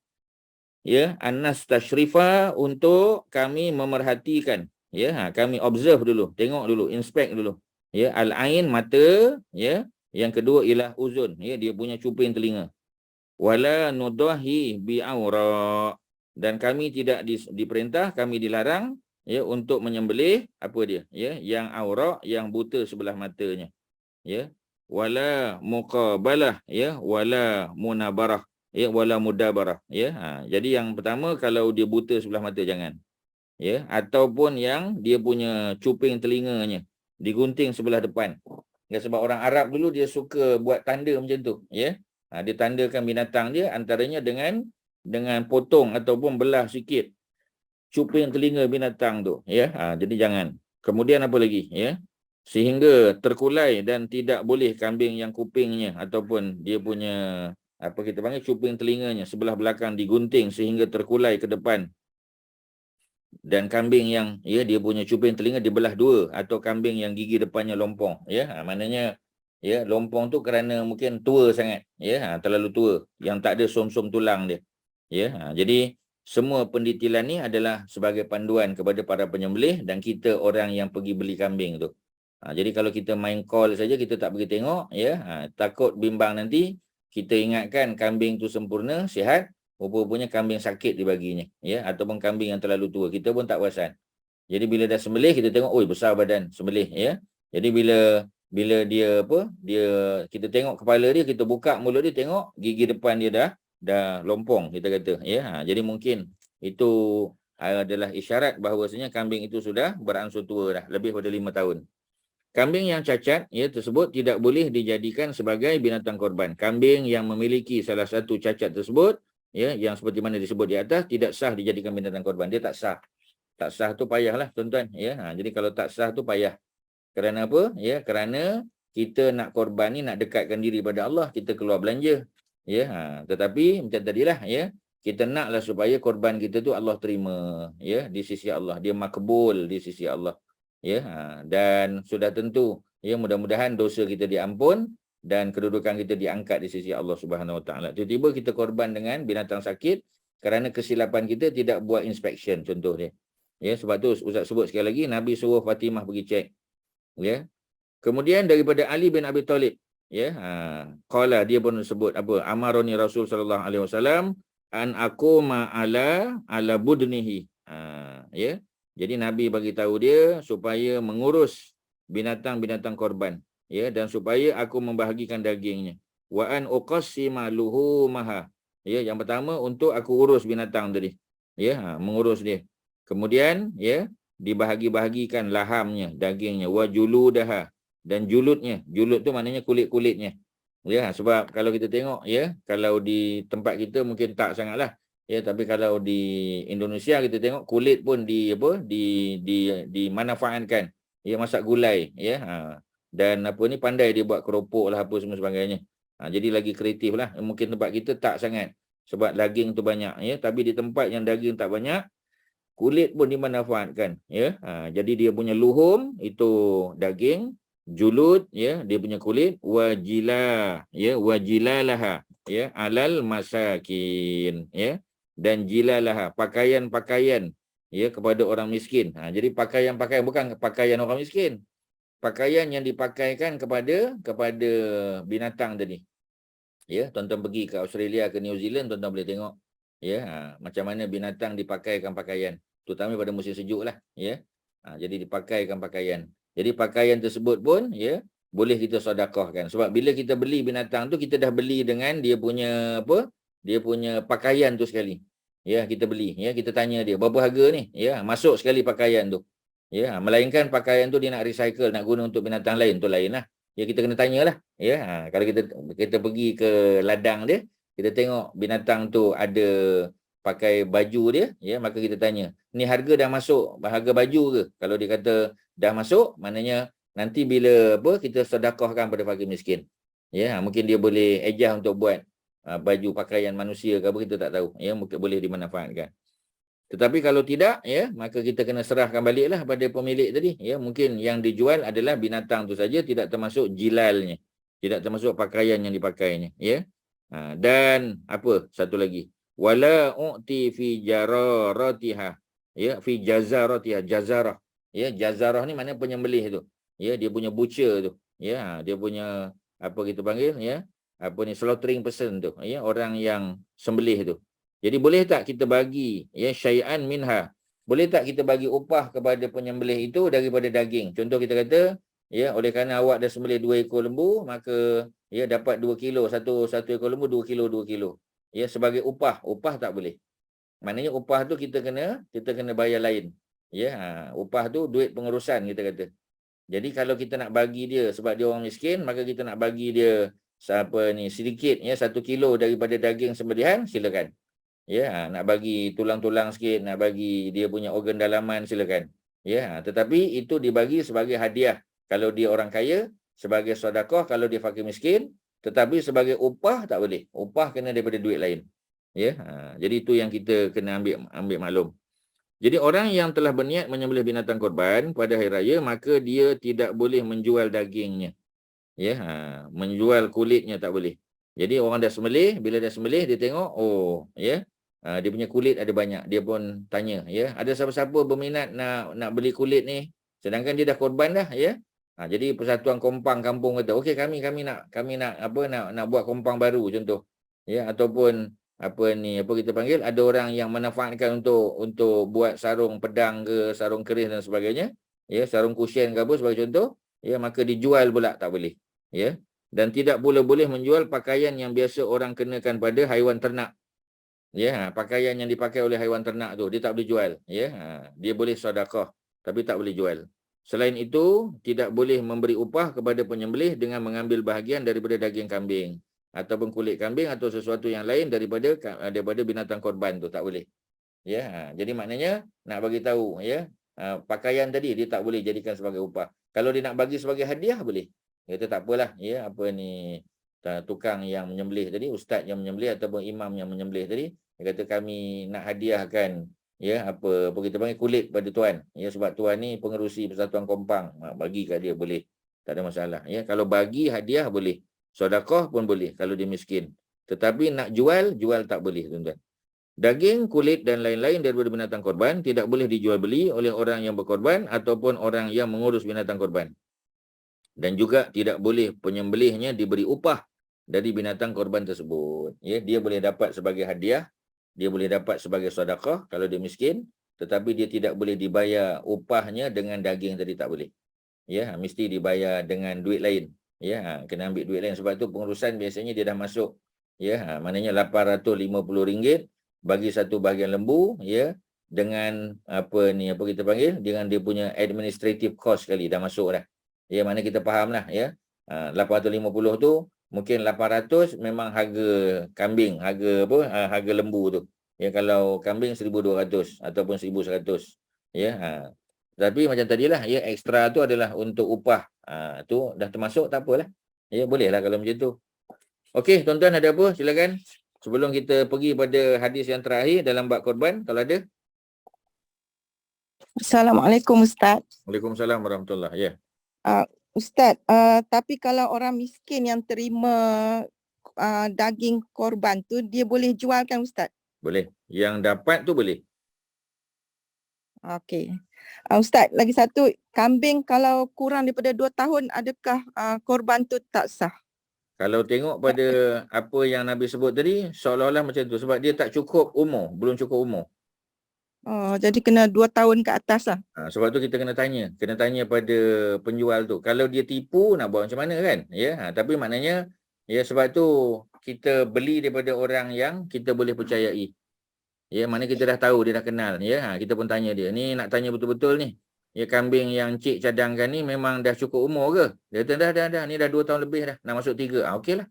Ya, annas tashrifa untuk kami memerhatikan. Ya, kami observe dulu, tengok dulu, inspect dulu. Ya, al-ain mata, ya. Yang kedua ialah uzun, ya, dia punya cuping telinga. Wala nudahi bi'aura, dan kami tidak diperintah, kami dilarang ya untuk menyembelih apa dia? Ya, yang aura, yang buta sebelah matanya. Ya, wala muqabalah ya, wala munabarah ya, wala mudabarah ya. Jadi yang pertama kalau dia buta sebelah mata jangan. Ya, ataupun yang dia punya cuping telinganya digunting sebelah depan. Ya, sebab orang Arab dulu dia suka buat tanda macam tu, ya. Dia tandakan binatang dia antaranya dengan potong ataupun belah sikit cuping telinga binatang tu, ya. Jadi jangan. Kemudian apa lagi, ya? Sehingga terkulai dan tidak boleh kambing yang kupingnya ataupun dia punya kita panggil cuping telinganya sebelah belakang digunting sehingga terkulai ke depan. Dan kambing yang ya dia punya cuping telinga dibelah 2 atau kambing yang gigi depannya lompong, ya. Maknanya ya lompong tu kerana mungkin tua sangat, ya, terlalu tua yang tak ada som-som tulang dia. Ya, jadi semua pendetilan ni adalah sebagai panduan kepada para penyembelih dan kita orang yang pergi beli kambing tu. Jadi kalau kita main call saja kita tak pergi tengok, ya, takut bimbang nanti kita ingatkan kambing tu sempurna, sihat, rupa-rupanya kambing sakit dibaginya, ya, ataupun kambing yang terlalu tua, kita pun tak perasan. Jadi bila dah sembelih kita tengok, oi besar badan sembelih, ya. Jadi bila dia kita tengok kepala dia, kita buka mulut dia tengok gigi depan dia dah lompong kita kata, ya. Jadi mungkin itu adalah isyarat bahawasanya kambing itu sudah beransur tua dah, lebih pada 5 tahun. Kambing yang cacat ya tersebut tidak boleh dijadikan sebagai binatang korban. Kambing yang memiliki salah satu cacat tersebut, ya, yang seperti mana disebut di atas, tidak sah dijadikan binatang korban. Dia tak sah. Tak sah tu payahlah tuan-tuan, ya. Jadi kalau tak sah tu payah. Kerana apa? Ya, kerana kita nak korban ni, nak dekatkan diri pada Allah, kita keluar belanja. Ya, tetapi macam tadilah, ya, kita naklah supaya korban kita tu Allah terima, ya, di sisi Allah. Dia makbul di sisi Allah. Ya, dan sudah tentu, ya, mudah-mudahan dosa kita diampun dan kedudukan kita diangkat di sisi Allah Subhanahu Wa Taala. Tiba-tiba kita korban dengan binatang sakit kerana kesilapan kita tidak buat inspection, contoh dia. Ya, sebab tu Ustaz sebut sekali lagi, Nabi suruh Fatimah pergi cek. Ya. Kemudian daripada Ali bin Abi Thalib, ya, qala, dia pun sebut apa? Amaroni Rasul sallallahu alaihi wasallam an aquma ala budnihi. Ya. Jadi Nabi bagi tahu dia supaya mengurus binatang-binatang korban, ya, dan supaya aku membahagikan dagingnya. Wa an uqassima luhumaha, Ya, yang pertama untuk aku urus binatang tadi. Ya, mengurus dia. Kemudian ya, dibahagi-bahagikan lahamnya, dagingnya, wa juludaha, dan julutnya. Julut tu maknanya kulit-kulitnya. Ya, sebab kalau kita tengok ya, kalau di tempat kita mungkin tak sangatlah. Ya, tapi kalau di Indonesia kita tengok kulit pun dimanfaatkan. Ya, masak gulai ya. Dan apa ni, pandai dia buat keropok lah apa semua sebagainya. Jadi lagi kreatif lah. Mungkin tempat kita tak sangat sebab daging tu banyak ya, tapi di tempat yang daging tak banyak, kulit pun dimanfaatkan ya. Jadi dia punya luhum itu daging, julut ya, dia punya kulit, wajilah ya, wajilalaha ya, alal masakin ya, dan jilalaha, pakaian-pakaian ya kepada orang miskin. Jadi pakaian-pakaian bukan pakaian orang miskin, pakaian yang dipakaikan kepada binatang tadi. Ya, tuan-tuan pergi ke Australia, ke New Zealand, tuan-tuan boleh tengok ya, macam mana binatang dipakaikan pakaian, terutama pada musim sejuk lah ya. Jadi dipakaikan pakaian. Jadi pakaian tersebut pun ya boleh kita sedekahkan, sebab bila kita beli binatang tu, kita dah beli dengan dia punya apa? Dia punya pakaian tu sekali. Ya, kita beli ya, kita tanya dia berapa harga ni ya, masuk sekali pakaian tu. Ya, melainkan pakaian tu dia nak recycle, nak guna untuk binatang lain, tu lain lah. Ya, kita kena tanyalah ya. Kalau kita pergi ke ladang dia, kita tengok binatang tu ada pakai baju dia ya, maka kita tanya, ni harga dah masuk, harga baju ke? Kalau dia kata dah masuk, maknanya nanti bila apa, kita sedekahkan pada fakir miskin. Ya, mungkin dia boleh ejah untuk buat baju pakaian manusia ke apa, kita tak tahu ya, mungkin boleh dimanfaatkan. Tetapi kalau tidak ya, maka kita kena serahkan baliklah pada pemilik tadi ya. Mungkin yang dijual adalah binatang tu saja, tidak termasuk jilalnya, tidak termasuk pakaian yang dipakainya ya. Dan apa satu lagi, wala u'ti fi jararatiha ya, fi jazaratiha, jazarah ya, jazarah ni maknanya penyembelih tu ya, dia punya butcher tu ya, dia punya apa kita panggil ya, apa ni, slaughtering person tu ya, orang yang sembelih tu. Jadi boleh tak kita bagi ya, syai'an minha, boleh tak kita bagi upah kepada penyembelih itu daripada daging? Contoh kita kata ya, oleh kerana awak dah sembelih 2 ekor lembu, maka ya dapat 2 kilo, satu ekor lembu 2 kilo ya, sebagai upah. Upah tak boleh. Maknanya upah tu kita kena bayar lain ya. Upah tu duit pengurusan kita kata. Jadi kalau kita nak bagi dia sebab dia orang miskin, maka kita nak bagi dia sedikit ya, 1 kilo daripada daging sembelihan, silakan. Ya, nak bagi tulang-tulang sikit, nak bagi dia punya organ dalaman, silakan. Ya, tetapi itu dibagi sebagai hadiah. Kalau dia orang kaya, sebagai sedekah kalau dia fakir miskin, tetapi sebagai upah tak boleh. Upah kena daripada duit lain. Ya, jadi itu yang kita kena ambil maklum. Jadi orang yang telah berniat menyembelih binatang korban pada hari raya, maka dia tidak boleh menjual dagingnya. Ya, menjual kulitnya tak boleh. Jadi orang dah sembelih, bila dah sembelih dia tengok, oh ya, dia punya kulit ada banyak, dia pun tanya ya, ada siapa-siapa berminat nak beli kulit ni, sedangkan dia dah korban dah ya. Jadi Persatuan Kompang kampung kata, okey, kami nak buat kompang baru contoh ya, ataupun apa kita panggil, ada orang yang manfaatkan untuk buat sarung pedang ke, sarung keris dan sebagainya ya, sarung kusyen ke apa sebagai contoh ya, maka dijual pula tak boleh ya. Dan tidak boleh menjual pakaian yang biasa orang kenakan pada haiwan ternak. Ya, pakaian yang dipakai oleh haiwan ternak tu dia tak boleh jual ya. Dia boleh sedekah tapi tak boleh jual. Selain itu, tidak boleh memberi upah kepada penyembelih dengan mengambil bahagian daripada daging kambing ataupun kulit kambing atau sesuatu yang lain daripada binatang korban tu, tak boleh. Ya, jadi maknanya nak bagi tahu ya, pakaian tadi dia tak boleh jadikan sebagai upah. Kalau dia nak bagi sebagai hadiah boleh. Kata tak apalah ya, tukang yang menyembelih tadi, ustaz yang menyembelih ataupun imam yang menyembelih tadi, dia kata kami nak hadiahkan ya apa kita panggil kulit pada tuan ya, sebab tuan ni pengerusi Persatuan Kompang, bagi kat dia boleh, tak ada masalah ya. Kalau bagi hadiah boleh, sedekah pun boleh kalau dia miskin, tetapi nak jual tak boleh tuan-tuan. Daging, kulit dan lain-lain daripada binatang korban tidak boleh dijual beli oleh orang yang berkorban ataupun orang yang mengurus binatang korban. Dan juga tidak boleh penyembelihnya diberi upah dari binatang korban tersebut. Ya, dia boleh dapat sebagai hadiah, dia boleh dapat sebagai sedekah kalau dia miskin, tetapi dia tidak boleh dibayar upahnya dengan daging tadi, tak boleh. Ya, mesti dibayar dengan duit lain. Ya, kena ambil duit lain, sebab tu pengurusan biasanya dia dah masuk Ya, maknanya RM850 bagi satu bahagian lembu, ya, dengan apa kita panggil, dengan dia punya administrative cost sekali dah masuk dah. Ya, mana kita faham lah, ya. 850 tu mungkin 800 memang harga kambing, harga lembu tu. Ya, kalau kambing 1,200 ataupun 1,100. Ya, tapi macam tadilah, ya, ekstra tu adalah untuk upah. Tu dah termasuk, tak apalah. Ya, boleh lah kalau macam tu. Okey, tuan-tuan ada apa? Silakan. Sebelum kita pergi pada hadis yang terakhir dalam bab korban, kalau ada. Assalamualaikum Ustaz. Waalaikumsalam warahmatullahi. Ya. Ustaz, tapi kalau orang miskin yang terima daging korban tu, dia boleh jual kan Ustaz? Boleh. Yang dapat tu boleh. Okey. Ustaz, lagi satu, kambing kalau kurang daripada 2 tahun, adakah korban tu tak sah? Kalau tengok pada apa yang Nabi sebut tadi, seolah-olah macam tu. Sebab dia tak cukup umur, belum cukup umur. Oh, jadi kena 2 tahun ke atas lah. Sebab tu kita kena tanya pada penjual tu. Kalau dia tipu, nak buat macam mana kan? Ya, tapi maknanya, ya, sebab tu kita beli daripada orang yang kita boleh percayai. Ya, mana kita dah tahu, dia dah kenal. Ya, kita pun tanya dia. Ni nak tanya betul-betul ni. Ya, kambing yang cik cadangkan ni memang dah cukup umur ke? Dia kata dah. Ni dah 2 tahun lebih dah. Nak masuk 3. Okey lah.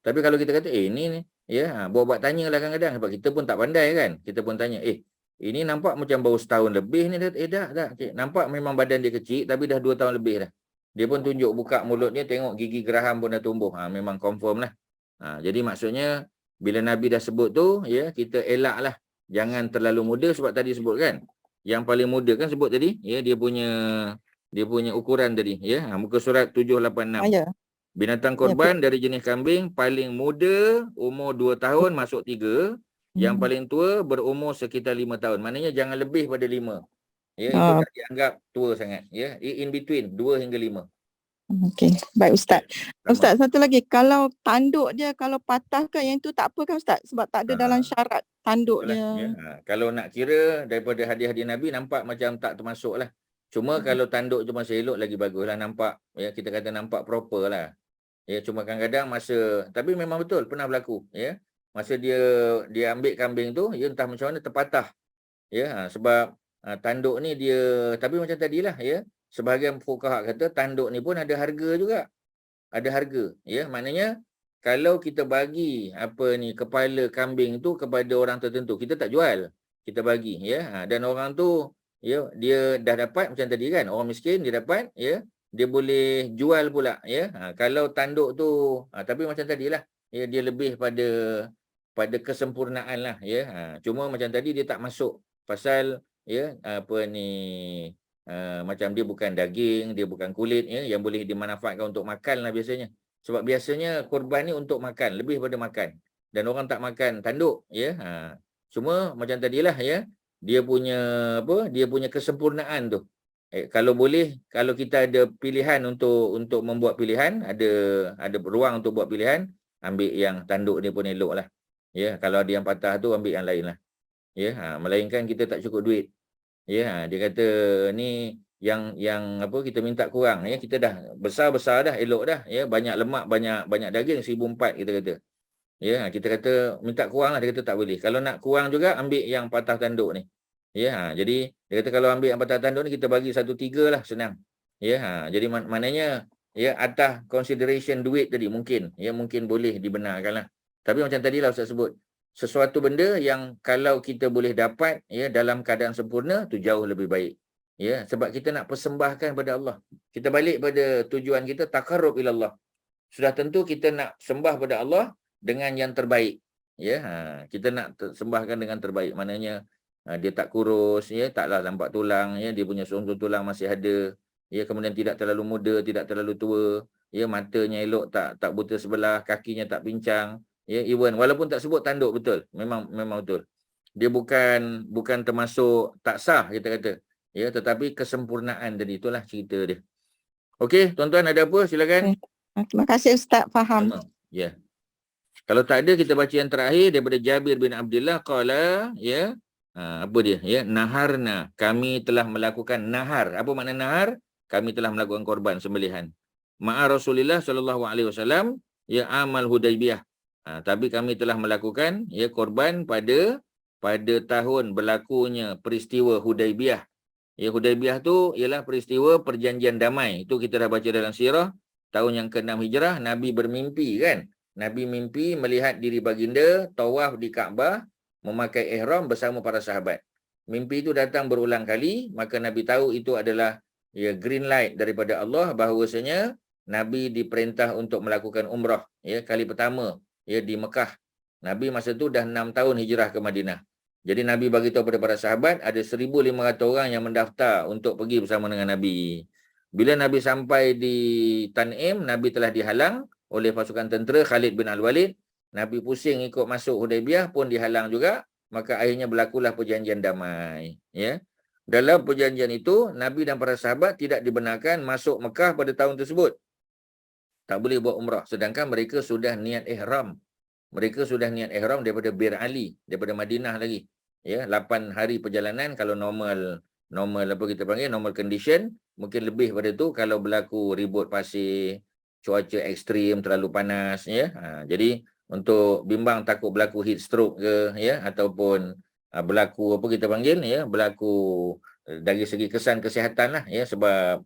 Tapi kalau kita kata, ni. Ya, buat tanya lah kadang-kadang. Sebab kita pun tak pandai kan. Kita pun tanya, ini nampak macam baru setahun lebih ni. Dah. Cik. Nampak memang badan dia kecil tapi dah 2 tahun lebih dah. Dia pun tunjuk buka mulut dia, tengok gigi geraham pun dah tumbuh. Memang confirm lah. Jadi maksudnya, bila Nabi dah sebut tu, ya, kita elak lah. Jangan terlalu muda sebab tadi sebut kan. Yang paling muda kan sebut tadi, ya, dia punya ukuran tadi, ya. Muka surat 786. Ya. Binatang korban dari jenis kambing paling muda umur 2 tahun masuk 3. Yang paling tua berumur sekitar 5 tahun. Maknanya jangan lebih pada 5. Ya, itu tak dianggap tua sangat, ya. In between 2 hingga 5. Okey, baik Ustaz. Ustaz, satu lagi, kalau tanduk dia kalau patah ke yang tu tak apa kan Ustaz? Sebab tak ada dalam syarat tanduk dia. Ya. Kalau nak kira daripada hadis-hadis Nabi nampak macam tak termasuk lah. Cuma kalau tanduk tu masih elok lagi bagus lah, nampak, ya, kita kata nampak proper lah. Ya, cuma kadang-kadang tapi memang betul pernah berlaku, ya. Masa dia ambil kambing tu, ya, entah macam mana terpatah. Ya, sebab tanduk ni dia, tapi macam tadilah, ya. Sebahagian fuqaha kata tanduk ni pun ada harga juga. Ada harga, ya. Maknanya kalau kita bagi kepala kambing tu kepada orang tertentu, kita tak jual, kita bagi, ya. Dan orang tu, ya, dia dah dapat macam tadi kan, orang miskin dia dapat, ya, dia boleh jual pula, ya. Kalau tanduk tu, tapi macam tadilah, ya, dia lebih pada kesempurnaan lah, ya. Cuma macam tadi dia tak masuk pasal, ya, macam dia bukan daging, dia bukan kulit, ya, yang boleh dimanfaatkan untuk makan lah biasanya. Sebab biasanya korban ni untuk makan, lebih pada makan. Dan orang tak makan tanduk, ya. Cuma macam tadilah, ya, dia punya kesempurnaan tu. Kalau boleh, kalau kita ada pilihan untuk membuat pilihan, ada ruang untuk buat pilihan, ambil yang tanduk dia pun elok lah. Ya, kalau ada yang patah tu ambil yang lain lah. Ya, melainkan kita tak cukup duit. Ya, dia kata ni yang kita minta kurang, ya, kita dah besar dah, elok dah, ya, banyak lemak, banyak daging 1,400 kita kata. Ya, kita kata minta kurang lah, dia kata tak boleh. Kalau nak kurang juga ambil yang patah tanduk ni. Ya, jadi dia kata kalau ambil yang patah tanduk ni kita bagi 1/3 lah, senang. Ya, jadi maknanya, ya, atas consideration duit tadi mungkin boleh dibenarkan lah. Tapi macam tadilah Ustaz sebut, sesuatu benda yang kalau kita boleh dapat, ya, dalam keadaan sempurna tu jauh lebih baik. Ya, sebab kita nak persembahkan pada Allah. Kita balik pada tujuan kita, taqarrub ila Allah. Sudah tentu kita nak sembah pada Allah dengan yang terbaik. Ya, kita nak sembahkan dengan terbaik. Maknanya dia tak kurus, ya, taklah nampak tulang, ya, dia punya sumber tulang masih ada. Ya, kemudian tidak terlalu muda, tidak terlalu tua. Ya, matanya elok, tak buta sebelah, kakinya tak pincang. Ya, even walaupun tak sebut tanduk, betul. Memang betul. Dia bukan termasuk tak sah kita kata. Ya, tetapi kesempurnaan tadi, itulah cerita dia. Okey, tuan-tuan ada apa? Silakan. Terima kasih Ustaz, faham. Ya. Kalau tak ada, kita baca yang terakhir daripada Jabir bin Abdullah qala, ya. Apa dia? Ya, naharna, kami telah melakukan nahar. Apa makna nahar? Kami telah melakukan korban sembelihan. Ma'a Rasulullah sallallahu alaihi wasallam, ya, amal Hudaybiyah. Tapi kami telah melakukan ya korban pada tahun berlakunya peristiwa Hudaibiyah. Ya, Hudaibiyah tu ialah peristiwa perjanjian damai. Itu kita dah baca dalam sirah. Tahun yang ke-6 Hijrah, Nabi bermimpi kan. Nabi mimpi melihat diri baginda tawaf di Kaabah, memakai ihram bersama para sahabat. Mimpi itu datang berulang kali, maka Nabi tahu itu adalah ya green light daripada Allah bahawasanya Nabi diperintah untuk melakukan umrah ya kali pertama ya di Mekah. Nabi masa tu dah 6 tahun hijrah ke Madinah. Jadi Nabi bagi tahu kepada para sahabat ada 1,500 orang yang mendaftar untuk pergi bersama dengan Nabi. Bila Nabi sampai di Tan'im, Nabi telah dihalang oleh pasukan tentera Khalid bin Al-Walid. Nabi pusing ikut masuk Hudaibiyah pun dihalang juga. Maka akhirnya berlakulah perjanjian damai. Ya. Dalam perjanjian itu, Nabi dan para sahabat tidak dibenarkan masuk Mekah pada tahun tersebut. Tak boleh buat umrah. Sedangkan mereka sudah niat ihram. Mereka sudah niat ihram daripada Bir Ali, daripada Madinah lagi. Ya, 8 hari perjalanan kalau normal apa kita panggil, normal condition, mungkin lebih pada tu kalau berlaku ribut pasir, cuaca ekstrim, terlalu panas. Ya. Jadi, untuk bimbang takut berlaku heat stroke ke, ya, ataupun berlaku apa kita panggil, ya, berlaku dari segi kesan kesihatan lah, ya, sebab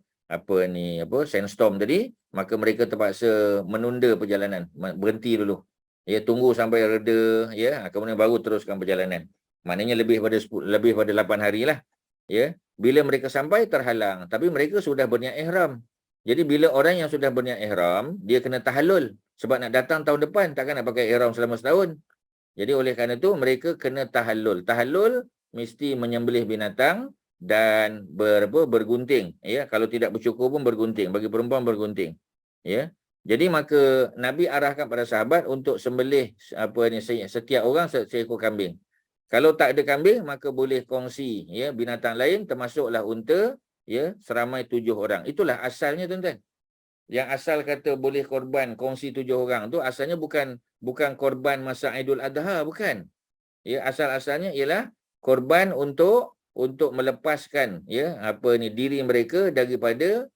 sandstorm tadi, maka mereka terpaksa menunda perjalanan, berhenti dulu. Ya, tunggu sampai reda, ya, kemudian baru teruskan perjalanan. Maknanya lebih pada 8 hari lah. Ya, bila mereka sampai terhalang, tapi mereka sudah berniat ihram. Jadi bila orang yang sudah berniat ihram, dia kena tahallul sebab nak datang tahun depan takkan nak pakai ihram selama setahun. Jadi oleh kerana itu mereka kena tahallul. Tahallul mesti menyembelih binatang dan bergunting. Ya, kalau tidak bercukur pun bergunting. Bagi perempuan bergunting. Ya. Jadi maka Nabi arahkan pada sahabat untuk sembelih setiap orang seekor kambing. Kalau tak ada kambing maka boleh kongsi ya binatang lain termasuklah unta ya seramai 7 orang. Itulah asalnya tuan-tuan. Yang asal kata boleh korban kongsi 7 orang tu asalnya bukan korban masa Aidul Adha, bukan. Ya, asal-asalnya ialah korban untuk melepaskan ya diri mereka daripada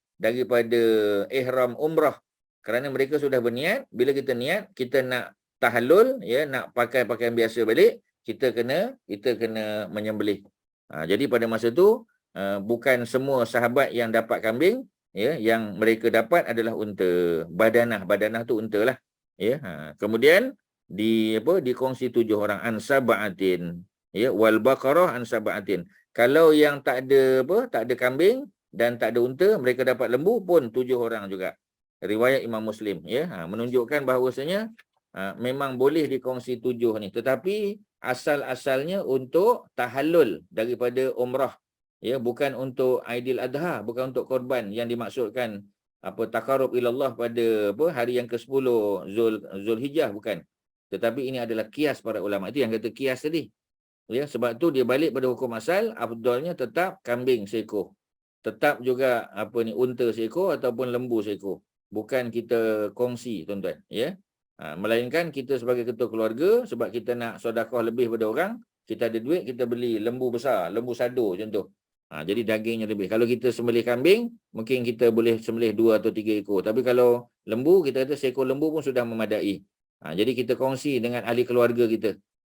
ihram umrah. Kerana mereka sudah berniat, bila kita niat kita nak tahallul ya, nak pakai pakaian biasa balik, kita kena menyembelih. Jadi pada masa tu bukan semua sahabat yang dapat kambing, ya, yang mereka dapat adalah unta. Badanah tu unta lah. Ya, kemudian dikongsi 7 orang ansaba'atin. Ya, wal baqarah ansaba'atin. Kalau yang tak ada kambing dan tak ada unta, mereka dapat lembu pun 7 orang juga. Riwayat Imam Muslim ya, menunjukkan bahawasanya memang boleh dikongsi 7 ni, tetapi asal-asalnya untuk tahallul daripada umrah ya, bukan untuk Aidil Adha, bukan untuk korban yang dimaksudkan takarub ilallah pada hari yang ke-10 Zulhijjah, bukan. Tetapi ini adalah kias para ulama. Itu yang kata kias tadi. Ya, sebab tu dia balik pada hukum asal, afdalnya tetap kambing seekor. Tetap juga unta seekor ataupun lembu seekor. Bukan kita kongsi, tuan-tuan, ya. Melainkan kita sebagai ketua keluarga, sebab kita nak sedekah lebih pada orang, kita ada duit, kita beli lembu besar, lembu sado contoh. Jadi dagingnya lebih. Kalau kita sembelih kambing, mungkin kita boleh sembelih 2 atau 3 ekor. Tapi kalau lembu, kita kata seekor lembu pun sudah memadai. Jadi kita kongsi dengan ahli keluarga kita.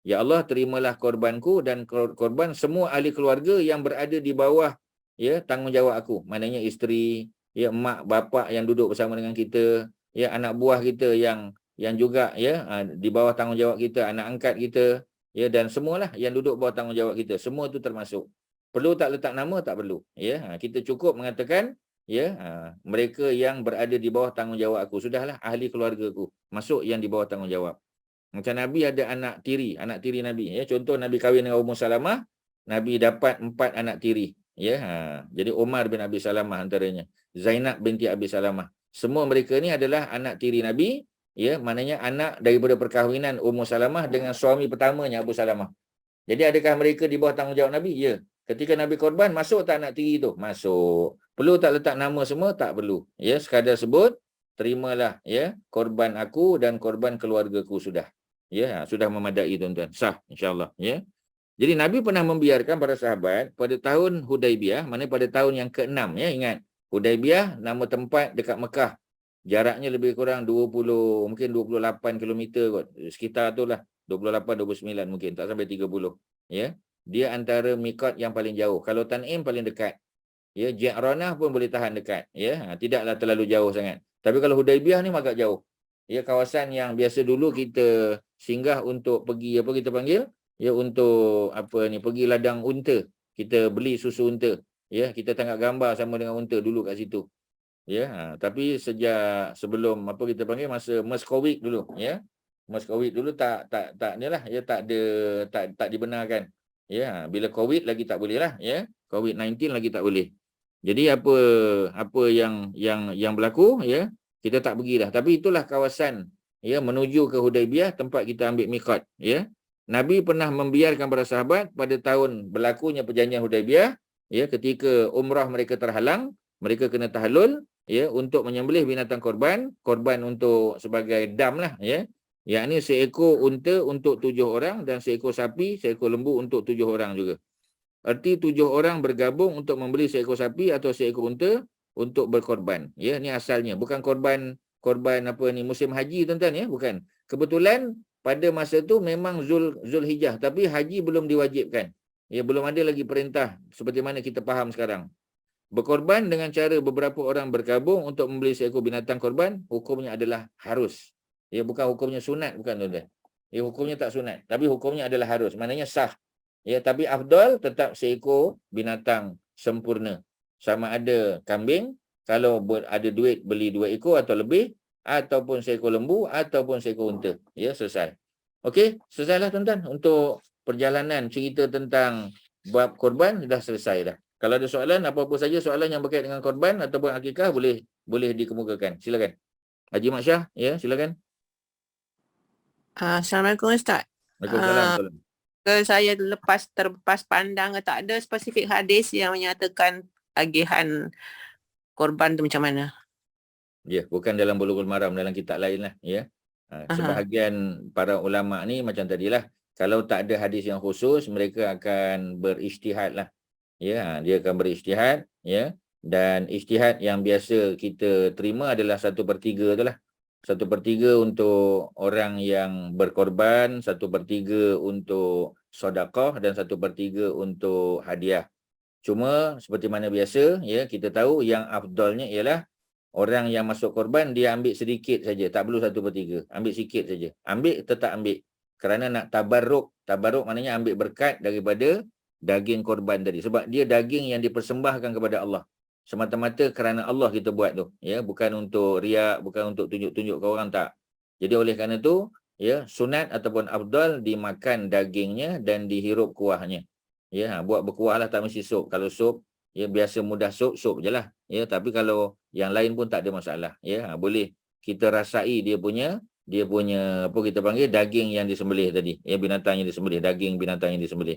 Ya Allah, terimalah korbanku dan korban semua ahli keluarga yang berada di bawah ya tanggungjawab aku. Maknanya isteri, ya, mak, bapak yang duduk bersama dengan kita, ya, anak buah kita yang juga ya di bawah tanggungjawab kita, anak angkat kita, ya, dan semualah yang duduk bawah tanggungjawab kita. Semua itu termasuk. Perlu tak letak nama? Tak perlu. Ya, kita cukup mengatakan ya mereka yang berada di bawah tanggungjawab aku. Sudahlah ahli keluarga aku. Masuk yang di bawah tanggungjawab. Macam Nabi ada anak tiri Nabi. Ya, contoh Nabi kahwin dengan Ummu Salamah, Nabi dapat 4 anak tiri. Ya, jadi Umar bin Abi Salamah antaranya, Zainab binti Abi Salamah. Semua mereka ni adalah anak tiri Nabi, ya, maknanya anak daripada perkahwinan Ummu Salamah dengan suami pertamanya Abu Salamah. Jadi adakah mereka di bawah tanggungjawab Nabi? Ya. Ketika Nabi korban, masuk tak anak tiri tu? Masuk. Perlu tak letak nama semua? Tak perlu. Ya, sekadar sebut, terimalah ya korban aku dan korban keluargaku sudah. Ya, sudah memadai tuan-tuan. Sah insya-Allah, ya. Jadi Nabi pernah membiarkan para sahabat pada tahun Hudaibiyah, maknanya pada tahun yang ke-6 ya, ingat. Hudaibiyah nama tempat dekat Mekah. jaraknya lebih kurang 20, mungkin 28 kilometer kot. Sekitar tu lah, 28, 29 mungkin, tak sampai 30. Ya. Dia antara mikot yang paling jauh. Kalau Tan'im paling dekat. Ya, Ji'ranah pun boleh tahan dekat. Ya, tidaklah terlalu jauh sangat. Tapi kalau Hudaibiyah ni agak jauh. Ya, kawasan yang biasa dulu kita singgah untuk pergi apa kita panggil? Ya, untuk apa ni, pergi ladang unta. Kita beli susu unta. Ya, kita tangkap gambar sama dengan unta dulu kat situ. Ya, tapi sejak sebelum apa kita panggil masa MERS COVID dulu, ya. MERS COVID dulu tak nilah, ya, tak dibenarkan. Ya, bila COVID lagi tak boleh lah, ya. COVID-19 lagi tak boleh. Jadi apa yang berlaku, ya, kita tak pergi dah. Tapi itulah kawasan, ya, menuju ke Hudaibiyah, tempat kita ambil mikot, ya. Nabi pernah membiarkan para sahabat pada tahun berlakunya perjanjian Hudaibiyah, ya, ketika umrah mereka terhalang, mereka kena tahallul, ya, untuk menyembelih binatang korban untuk sebagai dam lah, ya. Yakni seekor unta untuk 7 orang dan seekor sapi, seekor lembu untuk 7 orang juga. Erti 7 orang bergabung untuk membeli seekor sapi atau seekor unta untuk berkorban. Ya, ni asalnya. Bukan korban apa ni, musim haji tuan-tuan, ya, bukan. Kebetulan pada masa tu memang Zulhijjah, tapi haji belum diwajibkan. Ya, belum ada lagi perintah seperti mana kita faham sekarang. Berkorban dengan cara beberapa orang bergabung untuk membeli seekor binatang korban, hukumnya adalah harus. Ya, bukan hukumnya sunat, bukan tuan-tuan. Ya, hukumnya tak sunat, tapi hukumnya adalah harus. Maknanya sah. Ya, tapi afdal tetap seekor binatang sempurna. Sama ada kambing, kalau ada duit beli 2 ekor atau lebih, ataupun seekor lembu, ataupun seekor unta. Ya, selesai. Okey, selesailah tuan-tuan. Untuk perjalanan cerita tentang bab korban, dah selesai dah. Kalau ada soalan, apa-apa saja soalan yang berkait dengan korban ataupun akikah, boleh dikemukakan. Silakan. Haji Mak Syah, ya, silakan. Assalamualaikum Ustaz. Waalaikumsalam. Saya terlepas pandang, tak ada spesifik hadis yang menyatakan tagihan korban tu macam mana? Ya, bukan dalam Bulughul Maram, dalam kitab lain lah, ya. Sebahagian para ulama ni macam tadilah, kalau tak ada hadis yang khusus, mereka akan berijtihad lah. Ya, dia akan berijtihad, ya. Dan ijtihad yang biasa kita terima adalah 1/3 tu lah. 1/3 untuk orang yang berkorban, 1/3 untuk sedekah dan 1/3 untuk hadiah. Cuma seperti mana biasa, ya, kita tahu yang afdalnya ialah orang yang masuk korban dia ambil sedikit saja, tak perlu 1/3, ambil sikit saja. Ambil, tetap ambil. Kerana nak tabarruk. Tabarruk maknanya ambil berkat daripada daging korban tadi. Sebab dia daging yang dipersembahkan kepada Allah. Semata-mata kerana Allah kita buat tu. Ya, bukan untuk riak, bukan untuk tunjuk-tunjuk ke orang, tak. Jadi oleh kerana tu, ya, sunat ataupun afdal dimakan dagingnya dan dihirup kuahnya. Ya, buat berkuah lah, tak mesti sup. Kalau sup, ya, biasa mudah sup je lah. Ya, tapi kalau yang lain pun tak ada masalah. Ya, boleh kita rasai dia punya apa kita panggil, daging yang disembelih tadi. Ya, binatang yang disembelih, daging binatang yang disembelih.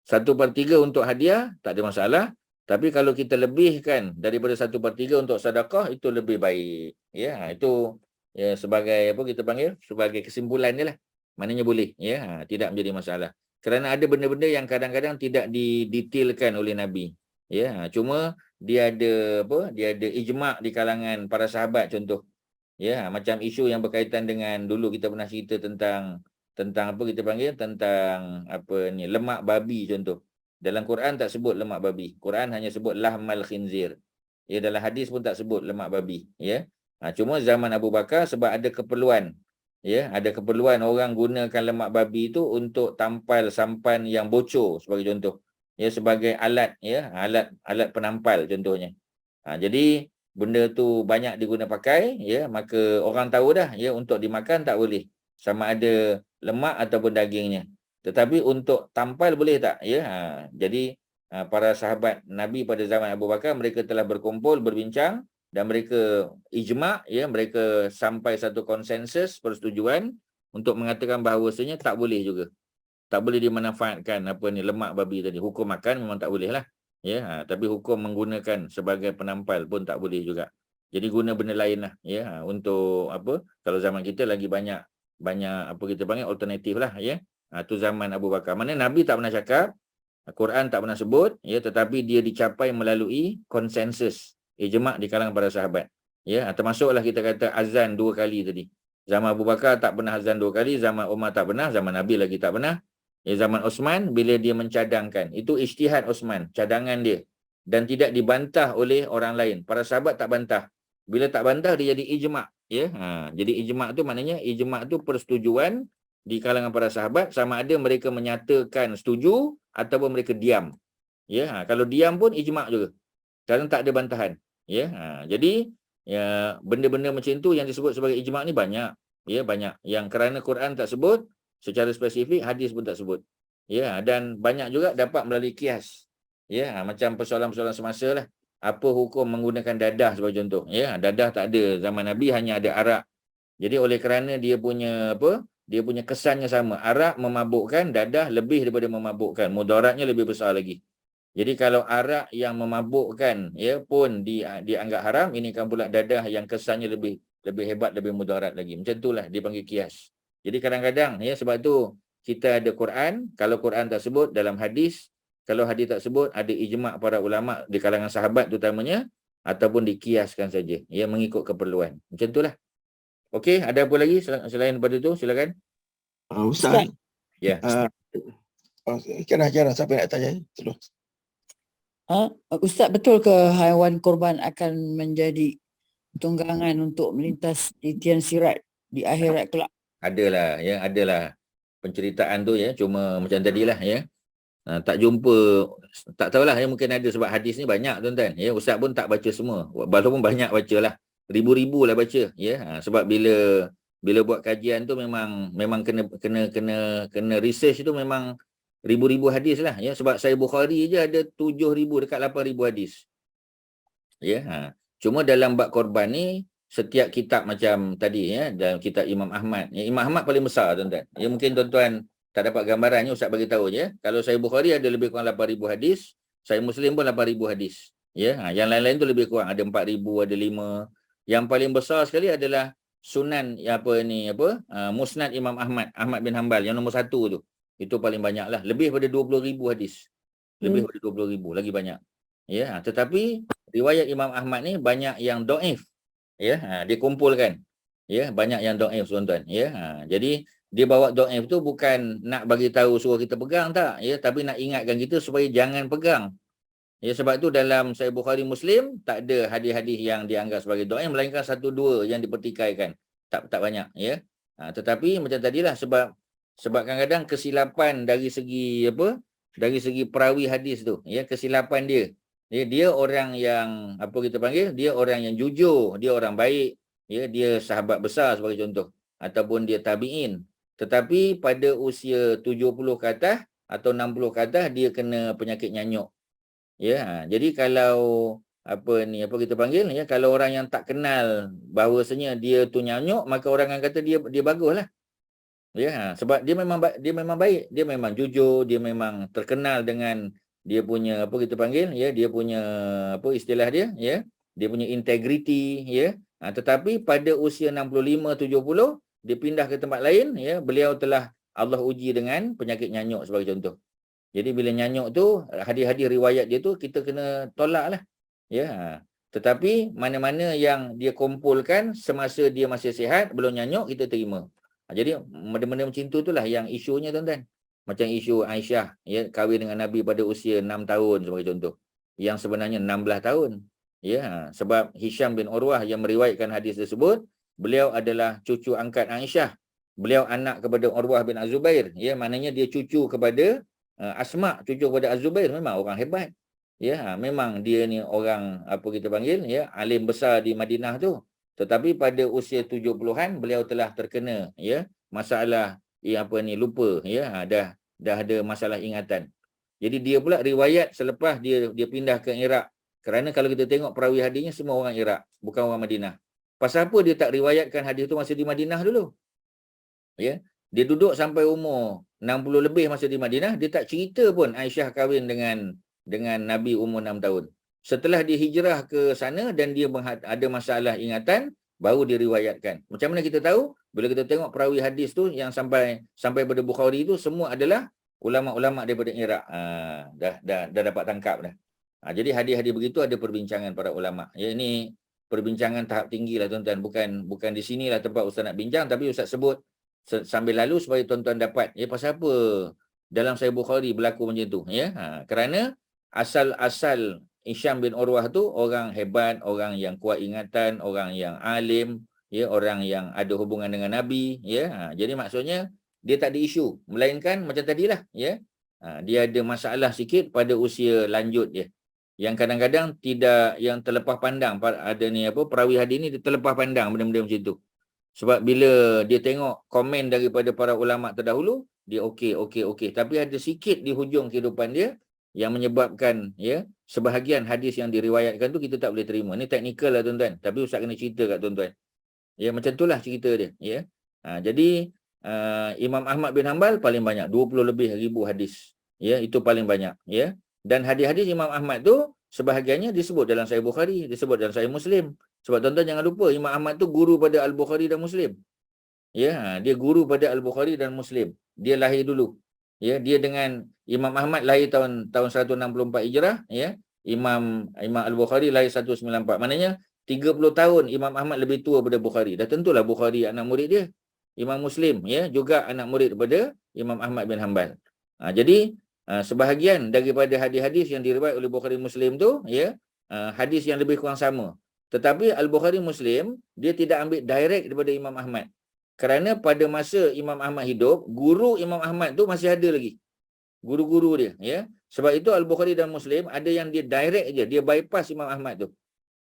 1/3 untuk hadiah, tak ada masalah. Tapi kalau kita lebihkan daripada 1/3 untuk sedekah, itu lebih baik. Ya, itu, ya, sebagai apa kita panggil, sebagai kesimpulan dia lah. Maknanya boleh, ya, tidak menjadi masalah. Kerana ada benda-benda yang kadang-kadang tidak didetailkan oleh Nabi. Ya, cuma dia ada ijma' di kalangan para sahabat contoh. Ya, macam isu yang berkaitan dengan dulu kita pernah cerita tentang apa kita panggil, tentang apa ni, lemak babi contoh. Dalam Quran tak sebut lemak babi. Quran hanya sebut lahmal khinzir. Ya, dalam hadis pun tak sebut lemak babi, ya. Cuma zaman Abu Bakar sebab ada keperluan. Ya, ada keperluan orang gunakan lemak babi itu untuk tampal sampan yang bocor sebagai contoh. Ya, sebagai alat, ya, alat penampal contohnya. Jadi benda tu banyak diguna pakai, ya, maka orang tahu dah, ya, untuk dimakan tak boleh. Sama ada lemak ataupun dagingnya. Tetapi untuk tampal boleh tak? Ya, jadi para sahabat Nabi pada zaman Abu Bakar, mereka telah berkumpul, berbincang dan mereka ijma', ya, mereka sampai satu konsensus, persetujuan untuk mengatakan bahawasanya tak boleh juga. Tak boleh dimanfaatkan apa ni, lemak babi tadi. Hukum makan memang tak boleh lah. Ya, tapi hukum menggunakan sebagai penampal pun tak boleh juga. Jadi guna benda lain lah, ya, untuk apa? Kalau zaman kita lagi banyak apa kita panggil alternatif lah, ya. Itu zaman Abu Bakar. Mana Nabi tak pernah cakap, Quran tak pernah sebut, ya, tetapi dia dicapai melalui konsensus ijma' di kalangan para sahabat. Ya, termasuklah kita kata azan 2 kali tadi. Zaman Abu Bakar tak pernah azan 2 kali, zaman Umar tak pernah, zaman Nabi lagi tak pernah. Ya, zaman Osman bila dia mencadangkan, itu ijtihad Osman, cadangan dia, dan tidak dibantah oleh orang lain. Para sahabat tak bantah. Bila tak bantah dia jadi ijma', ya. Jadi ijma' tu maknanya ijma' tu persetujuan di kalangan para sahabat, sama ada mereka menyatakan setuju ataupun mereka diam. Ya, kalau diam pun ijma' juga. Kerana tak ada bantahan. Ya, jadi ya, benda-benda macam itu yang disebut sebagai ijma' ni banyak. Ya, banyak. Yang kerana Quran tak sebut secara spesifik, hadis pun tak sebut. Ya, dan banyak juga dapat melalui kias. Ya, macam persoalan-persoalan semasa lah. Apa hukum menggunakan dadah sebagai contoh? Ya, dadah tak ada. Zaman Nabi hanya ada arak. Jadi oleh kerana dia punya apa? Dia punya kesannya sama. Arak memabukkan, dadah lebih daripada memabukkan. Mudaratnya lebih besar lagi. Jadi kalau arak yang memabukkan ya pun dianggap haram, ini kan pula dadah yang kesannya lebih hebat, lebih mudarat lagi. Macam itulah dipanggil kias. Jadi kadang-kadang ya, sebab tu kita ada Quran, kalau Quran tak sebut dalam hadis, kalau hadis tak sebut ada ijma' para ulama di kalangan sahabat terutamanya, ataupun dikiaskan saja ya, mengikut keperluan. Macam itulah. Okey, ada apa lagi selain daripada itu? Silakan. Ustaz. Ya. Kira-kira siapa nak tanya? Terus. Ustaz, betul ke haiwan korban akan menjadi tunggangan untuk melintas titian sirat di akhirat kelak? Adalah ya, adalah penceritaan tu ya, cuma macam tadilah ya. Tak jumpa, tak tahulah ya, mungkin ada sebab hadis ni banyak tuan-tuan ya. Ustaz pun tak baca semua, walaupun banyak bacalah, ribu-ribu lah baca ya. Sebab bila buat kajian tu memang kena research tu, memang ribu-ribu hadis lah ya. Sebab saya Bukhari je ada 7,000 dekat 8,000 hadis ya. Cuma dalam bab korban ni, setiap kitab macam tadi ya, dalam kitab Imam Ahmad ya, Imam Ahmad paling besar tuan-tuan ya. Mungkin tuan-tuan tak dapat gambarannya, Ustaz bagi tahu je. Kalau saya Bukhari ada lebih kurang 8,000 hadis, saya Muslim pun 8,000 hadis ya. Yang lain-lain tu lebih kurang, ada 4,000, ada 5. Yang paling besar sekali adalah Sunan Musnad Imam Ahmad bin Hanbal, yang nombor 1 tu. Itu paling banyak lah. Lebih pada 20,000 hadis. Lebih pada 20,000. Lagi banyak. Ya, tetapi riwayat Imam Ahmad ni banyak yang dhaif. Ya, dia kumpulkan. Ya, banyak yang dhaif tuan-tuan. Ya, jadi dia bawa dhaif tu bukan nak bagi tahu suruh kita pegang tak. Ya, tapi nak ingatkan kita supaya jangan pegang. Ya, sebab tu dalam Sahih Bukhari Muslim tak ada hadis-hadis yang dianggap sebagai dhaif, melainkan 1-2 yang dipertikaikan. Tak banyak. Ya, tetapi macam tadilah, sebab kadang-kadang kesilapan dari segi perawi hadis tu ya, kesilapan dia orang yang dia orang yang jujur, dia orang baik ya, dia sahabat besar sebagai contoh, ataupun dia tabi'in, tetapi pada usia 70 ke atas atau 60 ke atas dia kena penyakit nyanyuk ya. Jadi kalau kalau orang yang tak kenal bahawasanya dia tu nyanyuk, maka orang akan kata dia baguslah. Ya, sebab dia memang baik, dia memang jujur, dia memang terkenal dengan dia punya dia punya istilah dia ya, dia punya integriti ya. Tetapi pada usia 65-70 dia pindah ke tempat lain ya, beliau telah Allah uji dengan penyakit nyanyuk sebagai contoh. Jadi bila nyanyuk tu, hadis-hadis riwayat dia tu kita kena tolaklah ya. Tetapi mana-mana yang dia kumpulkan semasa dia masih sihat, belum nyanyuk, kita terima. Jadi benda-benda macam itu itulah yang isunya tuan-tuan. Macam isu Aisyah ya, kahwin dengan Nabi pada usia 6 tahun sebagai contoh, yang sebenarnya 16 tahun ya. Sebab Hisham bin Urwah yang meriwayatkan hadis tersebut, beliau adalah cucu angkat Aisyah. Beliau anak kepada Urwah bin Az-Zubair ya, maknanya dia cucu kepada Asma, cucu kepada Az-Zubair. Memang orang hebat ya. Memang dia ni orang ya, alim besar di Madinah tu. Tetapi pada usia 70-an beliau telah terkena ya masalah lupa ya, dah ada masalah ingatan. Jadi dia pula riwayat selepas dia pindah ke Iraq. Kerana kalau kita tengok perawi hadisnya semua orang Iraq, bukan orang Madinah. Pasal apa dia tak riwayatkan hadis tu masa di Madinah dulu? Ya, dia duduk sampai umur 60 lebih masa di Madinah, dia tak cerita pun Aisyah kahwin dengan Nabi umur 6 tahun. Setelah dia hijrah ke sana dan dia ada masalah ingatan, baru diriwayatkan. Macam mana kita tahu? Bila kita tengok perawi hadis tu yang sampai pada Bukhari tu semua adalah ulama-ulama daripada Iraq. Dah dapat tangkap dah. Jadi hadis-hadis begitu ada perbincangan para ulama. Ya, ini perbincangan tahap tinggi lah tuan-tuan. Bukan di sinilah tempat Ustaz nak bincang, tapi Ustaz sebut sambil lalu supaya tuan-tuan dapat. Ya, pasal apa dalam Sahih Bukhari berlaku macam tu? Ya, kerana asal Hisham bin Urwah tu orang hebat, orang yang kuat ingatan, orang yang alim, ya, orang yang ada hubungan dengan Nabi. Ya, jadi maksudnya dia tak ada isu, melainkan macam tadilah, ya, dia ada masalah sikit pada usia lanjut dia, yang kadang-kadang tidak, yang terlepas pandang. Ada ni apa, perawi hadis ni dia terlepas pandang benda-benda macam tu. Sebab bila dia tengok komen daripada para ulama terdahulu, dia okey. Tapi ada sikit di hujung kehidupan dia yang menyebabkan, ya, sebahagian hadis yang diriwayatkan tu kita tak boleh terima. Ni teknikal lah tuan-tuan, tapi Ustaz kena cerita kat tuan-tuan. Ya, macam itulah cerita dia, ya. Jadi Imam Ahmad bin Hanbal paling banyak 20 lebih ribu hadis. Ya, itu paling banyak, ya. Dan hadis-hadis Imam Ahmad tu sebahagiannya disebut dalam Sahih Bukhari, disebut dalam Sahih Muslim. Sebab tuan-tuan jangan lupa Imam Ahmad tu guru pada Al-Bukhari dan Muslim. Ya, dia guru pada Al-Bukhari dan Muslim. Dia lahir dulu. Ya, dia dengan Imam Ahmad lahir tahun 164 Hijrah, ya. Imam Al-Bukhari lahir 194. Maknanya 30 tahun Imam Ahmad lebih tua daripada Bukhari. Dah tentulah Bukhari anak murid dia. Imam Muslim, ya, juga anak murid daripada Imam Ahmad bin Hanbal. Jadi sebahagian daripada hadis-hadis yang diriwayat oleh Bukhari Muslim tu, ya, hadis yang lebih kurang sama. Tetapi Al-Bukhari Muslim dia tidak ambil direct daripada Imam Ahmad. Kerana pada masa Imam Ahmad hidup, guru Imam Ahmad tu masih ada lagi. Guru-guru dia, ya. Sebab itu Al-Bukhari dan Muslim ada yang dia direct je, dia bypass Imam Ahmad tu.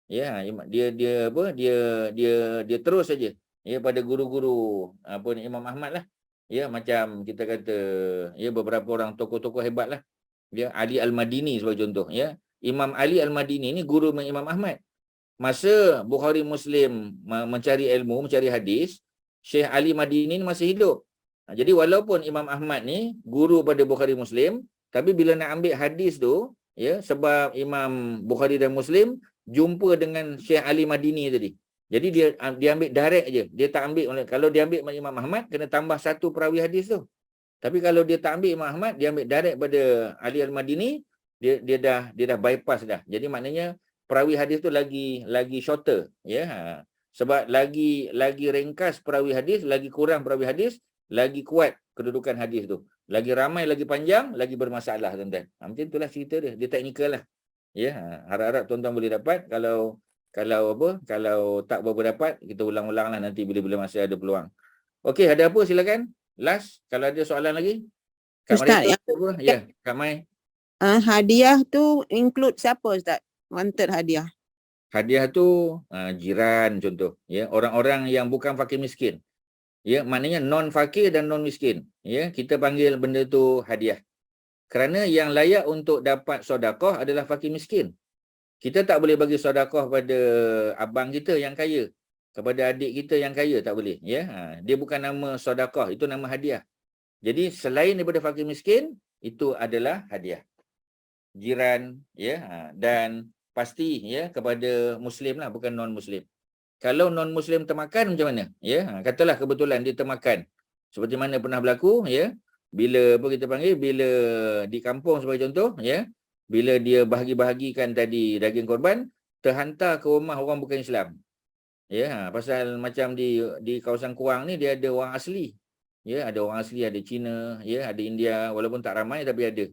Ya, dia terus saja, ya, pada guru-guru Imam Ahmad lah. Ya, macam kita kata, ya, beberapa orang tokoh-tokoh hebat lah. Ya, Ali Al-Madini sebagai contoh, ya. Imam Ali Al-Madini ni guru Imam Ahmad. Masa Bukhari Muslim mencari ilmu, mencari hadis, Syekh Ali Madini ni masih hidup. Jadi walaupun Imam Ahmad ni guru pada Bukhari Muslim, tapi bila nak ambil hadis tu, ya, sebab Imam Bukhari dan Muslim jumpa dengan Syekh Ali Madini tadi. Jadi dia ambil direct je. Dia tak ambil, kalau dia ambil Imam Ahmad kena tambah satu perawi hadis tu. Tapi kalau dia tak ambil Imam Ahmad, dia ambil direct pada Ali Al-Madini, dia dah bypass dah. Jadi maknanya perawi hadis tu lagi shorter, ya. Sebab lagi ringkas perawi hadis, lagi kurang perawi hadis, lagi kuat kedudukan hadis tu. Lagi ramai, lagi panjang, lagi bermasalah, tuan-tuan. Macam itulah cerita dia. Dia teknikal lah. Ya, harap-harap tuan-tuan boleh dapat. Kalau tak berapa dapat, kita ulang-ulang lah nanti bila-bila masih ada peluang. Okey, ada apa silakan. Last, kalau ada soalan lagi. Kak Ustaz, Maria, ya, Kak Mai. Hadiah tu include siapa Ustaz? Wanted hadiah. Hadiah tu jiran contoh, ya, orang-orang yang bukan fakir miskin. Ya, maknanya non fakir dan non miskin. Ya, kita panggil benda tu hadiah. Kerana yang layak untuk dapat sedekah adalah fakir miskin. Kita tak boleh bagi sedekah pada abang kita yang kaya, kepada adik kita yang kaya, tak boleh, ya. Dia bukan nama sedekah, itu nama hadiah. Jadi selain daripada fakir miskin, itu adalah hadiah. Jiran, ya, dan pasti, ya, kepada muslim lah, bukan non muslim. Kalau non muslim termakan macam mana? Ya, katalah kebetulan dia termakan. Seperti mana pernah berlaku, ya. Bila bila di kampung sebagai contoh, ya, bila dia bahagi-bahagikan tadi daging korban, terhantar ke rumah orang bukan Islam. Ya, pasal macam di kawasan Kuang ni dia ada orang asli. Ya, ada orang asli, ada Cina, ya, ada India, walaupun tak ramai tapi ada.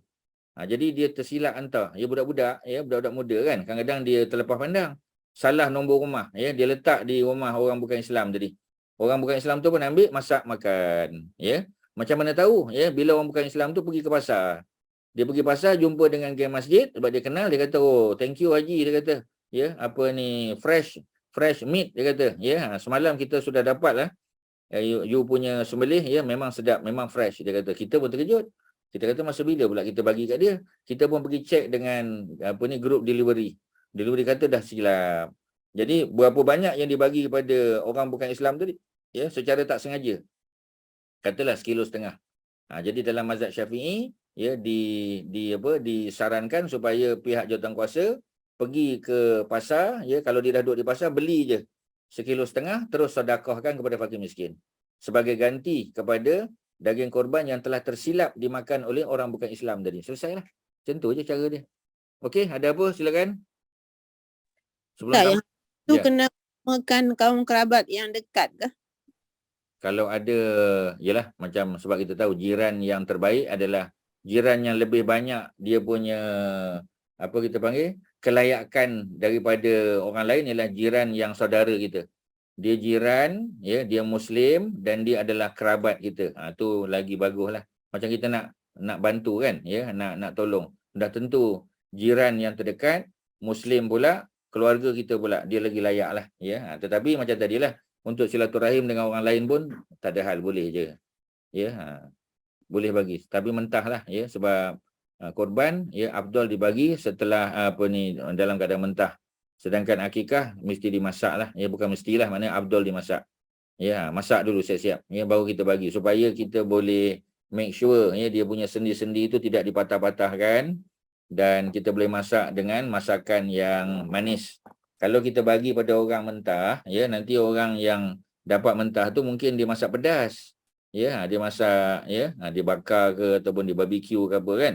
Jadi dia tersilap hantar. Ya, budak-budak, ya, budak-budak muda kan, kadang-kadang dia terlepas pandang. Salah nombor rumah, ya, dia letak di rumah orang bukan Islam tadi. Orang bukan Islam tu pun ambil, masak makan, ya. Macam mana tahu, ya, bila orang bukan Islam tu pergi ke pasar. Dia pergi pasar, jumpa dengan geng masjid, sebab dia kenal, dia kata, oh, thank you Haji, dia kata. Ya, apa ni, fresh meat, dia kata. Ya, semalam kita sudah dapat lah. You punya sembelih, ya, memang sedap, memang fresh, dia kata. Kita pun terkejut. Kita kata masa bila pula kita bagi kat dia. Kita pun pergi check dengan group delivery. Delivery kata dah silap. Jadi berapa banyak yang dibagi kepada orang bukan Islam tadi, ya, secara tak sengaja. Katalah 1,5 kilo. Jadi dalam mazhab Syafi'i, ya, disarankan supaya pihak jawatankuasa pergi ke pasar, ya, kalau dia dah duduk di pasar, beli je 1,5 kilo, terus sedekahkan kepada fakir miskin sebagai ganti kepada daging korban yang telah tersilap dimakan oleh orang bukan Islam tadi. Selesailah. Macam tu je cara dia. Okey, ada apa? Silakan. Sebelum Tu Ya. kena makan kaum kerabat yang dekat ke? Kalau ada, yalah macam sebab kita tahu jiran yang terbaik adalah jiran yang lebih banyak dia punya apa kita panggil kelayakan daripada orang lain ialah jiran yang saudara kita. Dia jiran, ya, dia Muslim dan dia adalah kerabat kita. Tu lagi baguslah. Macam kita nak bantu kan, ya, nak tolong. Dah tentu jiran yang terdekat, Muslim pula, keluarga kita pula, dia lagi layak lah, ya. Tetapi macam tadilah, untuk silaturahim dengan orang lain pun tak ada hal, boleh je. Ya, boleh bagi. Tapi mentahlah, ya, sebab korban, ya, afdal dibagi setelah dalam keadaan mentah. Sedangkan akikah mesti dimasak lah, ya, bukan mestilah, maknanya afdal dimasak. Ya, masak dulu siap-siap, ya, baru kita bagi supaya kita boleh make sure, ya, dia punya sendi-sendi itu tidak dipatah-patahkan dan kita boleh masak dengan masakan yang manis. Kalau kita bagi pada orang mentah, ya, nanti orang yang dapat mentah tu mungkin dia masak pedas. Ya, dia masak, ya, dia bakar ke ataupun dia barbecue ke apa kan.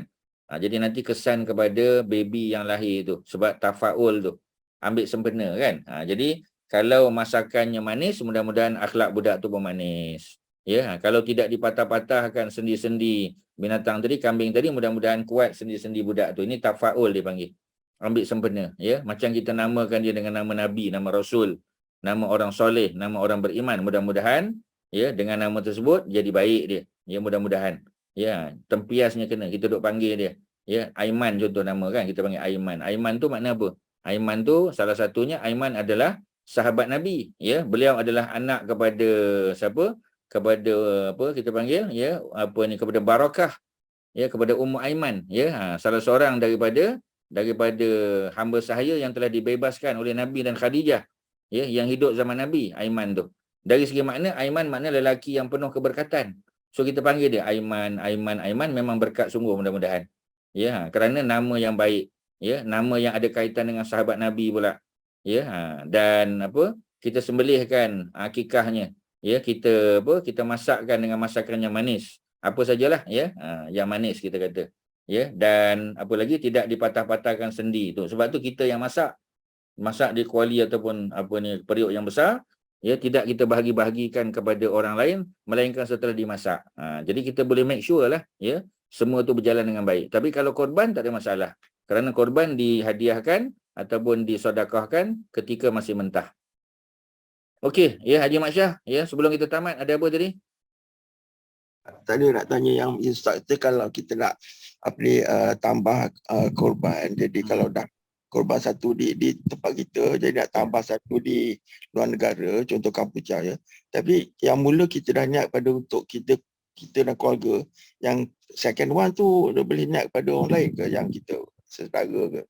Jadi nanti kesan kepada baby yang lahir tu sebab tafaul tu. Ambil sempena kan. Jadi kalau masakannya manis, mudah-mudahan akhlak budak tu pun manis. Ya, kalau tidak dipatah-patahkan sendi-sendi binatang tadi, kambing tadi, mudah-mudahan kuat sendi-sendi budak tu. Ini tafaul dipanggil. Ambil sempena, ya, macam kita namakan dia dengan nama Nabi, nama Rasul, nama orang soleh, nama orang beriman. Mudah-mudahan, ya, dengan nama tersebut jadi baik dia, ya, mudah-mudahan, ya, tempiasnya kena kita duk panggil dia, ya, Aiman contoh nama kan, kita panggil Aiman. Aiman tu makna apa? Aiman tu salah satunya, Aiman adalah sahabat Nabi, ya, beliau adalah anak kepada siapa? Kepada apa kita panggil, ya, kepada Barakah, ya, kepada Ummu Aiman, ya, salah seorang daripada hamba sahaya yang telah dibebaskan oleh Nabi dan Khadijah, ya, yang hidup zaman Nabi, Aiman tu. Dari segi makna, Aiman makna lelaki yang penuh keberkatan. So kita panggil dia Aiman, memang berkat sungguh mudah-mudahan. Ya, kerana nama yang baik, ya, nama yang ada kaitan dengan sahabat Nabi pula. Ya, dan kita sembelihkan akikahnya. Ya, kita masakkan dengan masakan yang manis. Apa sajalah, ya, yang manis kita kata. Ya, dan apa lagi tidak dipatah-patahkan sendi tu. Sebab tu kita yang masak di kuali ataupun periuk yang besar, ya, tidak kita bahagi-bahagikan kepada orang lain melainkan setelah dimasak. Jadi kita boleh make sure lah, ya, semua tu berjalan dengan baik. Tapi kalau korban tak ada masalah. Kerana korban dihadiahkan ataupun disedekahkan ketika masih mentah. Okey, ya, Haji Mat Syah, ya, sebelum kita tamat ada apa tadi? Tadi nak tanya yang instruktor, kalau kita nak tambah korban, jadi kalau dah korban satu di tempat kita, jadi nak tambah satu di luar negara, contoh Kampuchea, ya. Tapi yang mula kita dah niat pada untuk kita dan keluarga, yang second one tu dia boleh niat pada orang lain ke, yang kita saudara ke?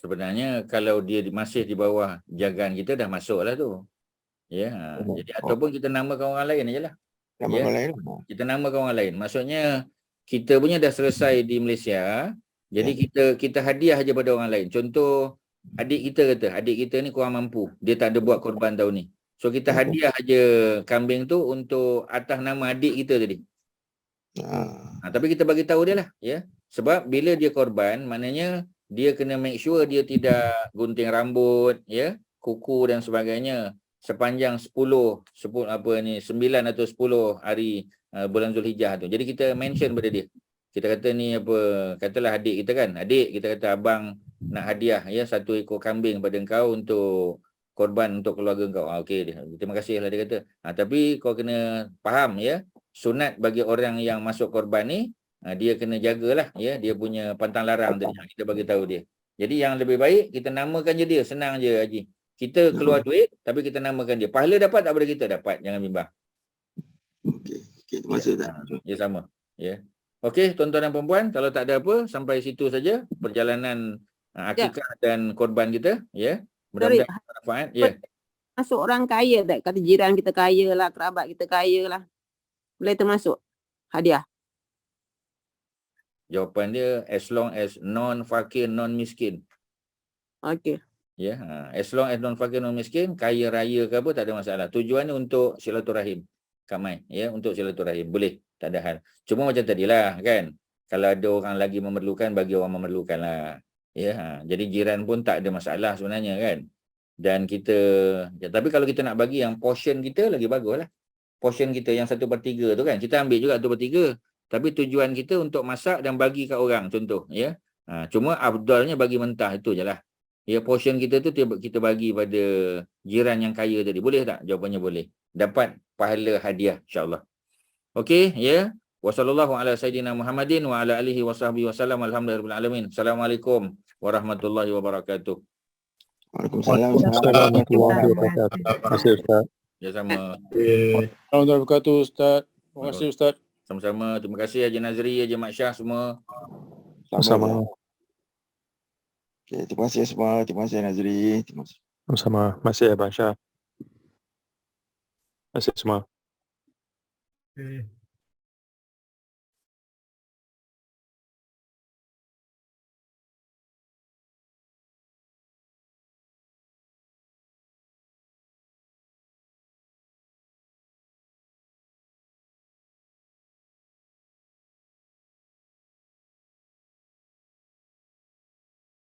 Sebenarnya kalau dia masih di bawah jagaan kita dah masuklah tu. Ya, jadi ataupun kita namakan orang lain ajalah. Nama orang lain. Kita namakan orang lain. Maksudnya kita punya dah selesai di Malaysia. Jadi kita hadiah aja pada orang lain. Contoh adik kita ni kurang mampu. Dia tak ada buat korban tahun ni. So kita hadiah aja kambing tu untuk atas nama adik kita tadi. Tapi kita bagi tahu dia lah, ya. Sebab bila dia korban, maknanya dia kena make sure dia tidak gunting rambut, ya, kuku dan sebagainya sepanjang 9 atau 10 hari bulan Zulhijjah tu. Jadi kita mention pada dia. Kita kata ni katalah adik kita kan. Adik, kita kata abang nak hadiah, ya, 1 ekor kambing pada engkau untuk korban untuk keluarga engkau. Okey, terima kasih lah dia kata. Tapi kau kena faham, ya, sunat bagi orang yang masuk korban ni, dia kena jagalah, ya, dia punya pantang larang tadi kita bagi tahu dia. Jadi yang lebih baik kita namakan je dia, senang je Haji. Kita keluar duit tapi kita namakan dia. Pahala dapat tak pada kita? Dapat, jangan bimbang. Okey, terima kasih. Ya, sama. Ya. Okey, tuan-tuan dan puan-puan, kalau tak ada apa, sampai situ saja perjalanan akikah dan korban kita, ya. Mudah-mudahan bermanfaat. Ya. Masuk orang kaya tak? Kata jiran kita kaya lah, kerabat kita kaya lah. Boleh termasuk hadiah? Jawapan dia as long as non-fakir, non-miskin. Okey. Ya, as long as non-fakir, non-miskin, kaya raya ke apa, tak ada masalah. Tujuannya untuk silaturahim. Kamai, ya, untuk silaturahim. Boleh, tak ada hal. Cuma macam tadilah kan, kalau ada orang lagi memerlukan, bagi orang memerlukan lah. Ya, jadi jiran pun tak ada masalah sebenarnya kan. Dan kita, tapi kalau kita nak bagi yang portion kita lagi bagus lah. Portion kita yang 1/3 tu kan, kita ambil juga 1/3. Tapi tujuan kita untuk masak dan bagi kat orang, contoh. Ya. Cuma afdalnya bagi mentah, itu je lah. Ya, portion kita tu kita bagi pada jiran yang kaya tadi. Boleh tak? Jawapannya boleh. Dapat pahala hadiah, insyaAllah. Okey, ya. Wassallallahu ala sayyidina Muhammadin wa ala alihi wa sahbihi wasallam. Alhamdulillahirabbil alamin. Assalamualaikum warahmatullahi wabarakatuh. Waalaikumsalam. warahmatullahi wabarakatuh. Terima kasih Ustaz. Ya, sama. Assalamualaikum warahmatullahi wabarakatuh Ustaz. Terima kasih Ustaz. Sama-sama. Terima kasih Haji Nazri, Haji Mat Syah semua. Sama-sama. Okay, terima kasih semua. Terima kasih Nazri. Terima kasih. Sama-sama. Masih Abang Syah. Terima kasih semua. Okay.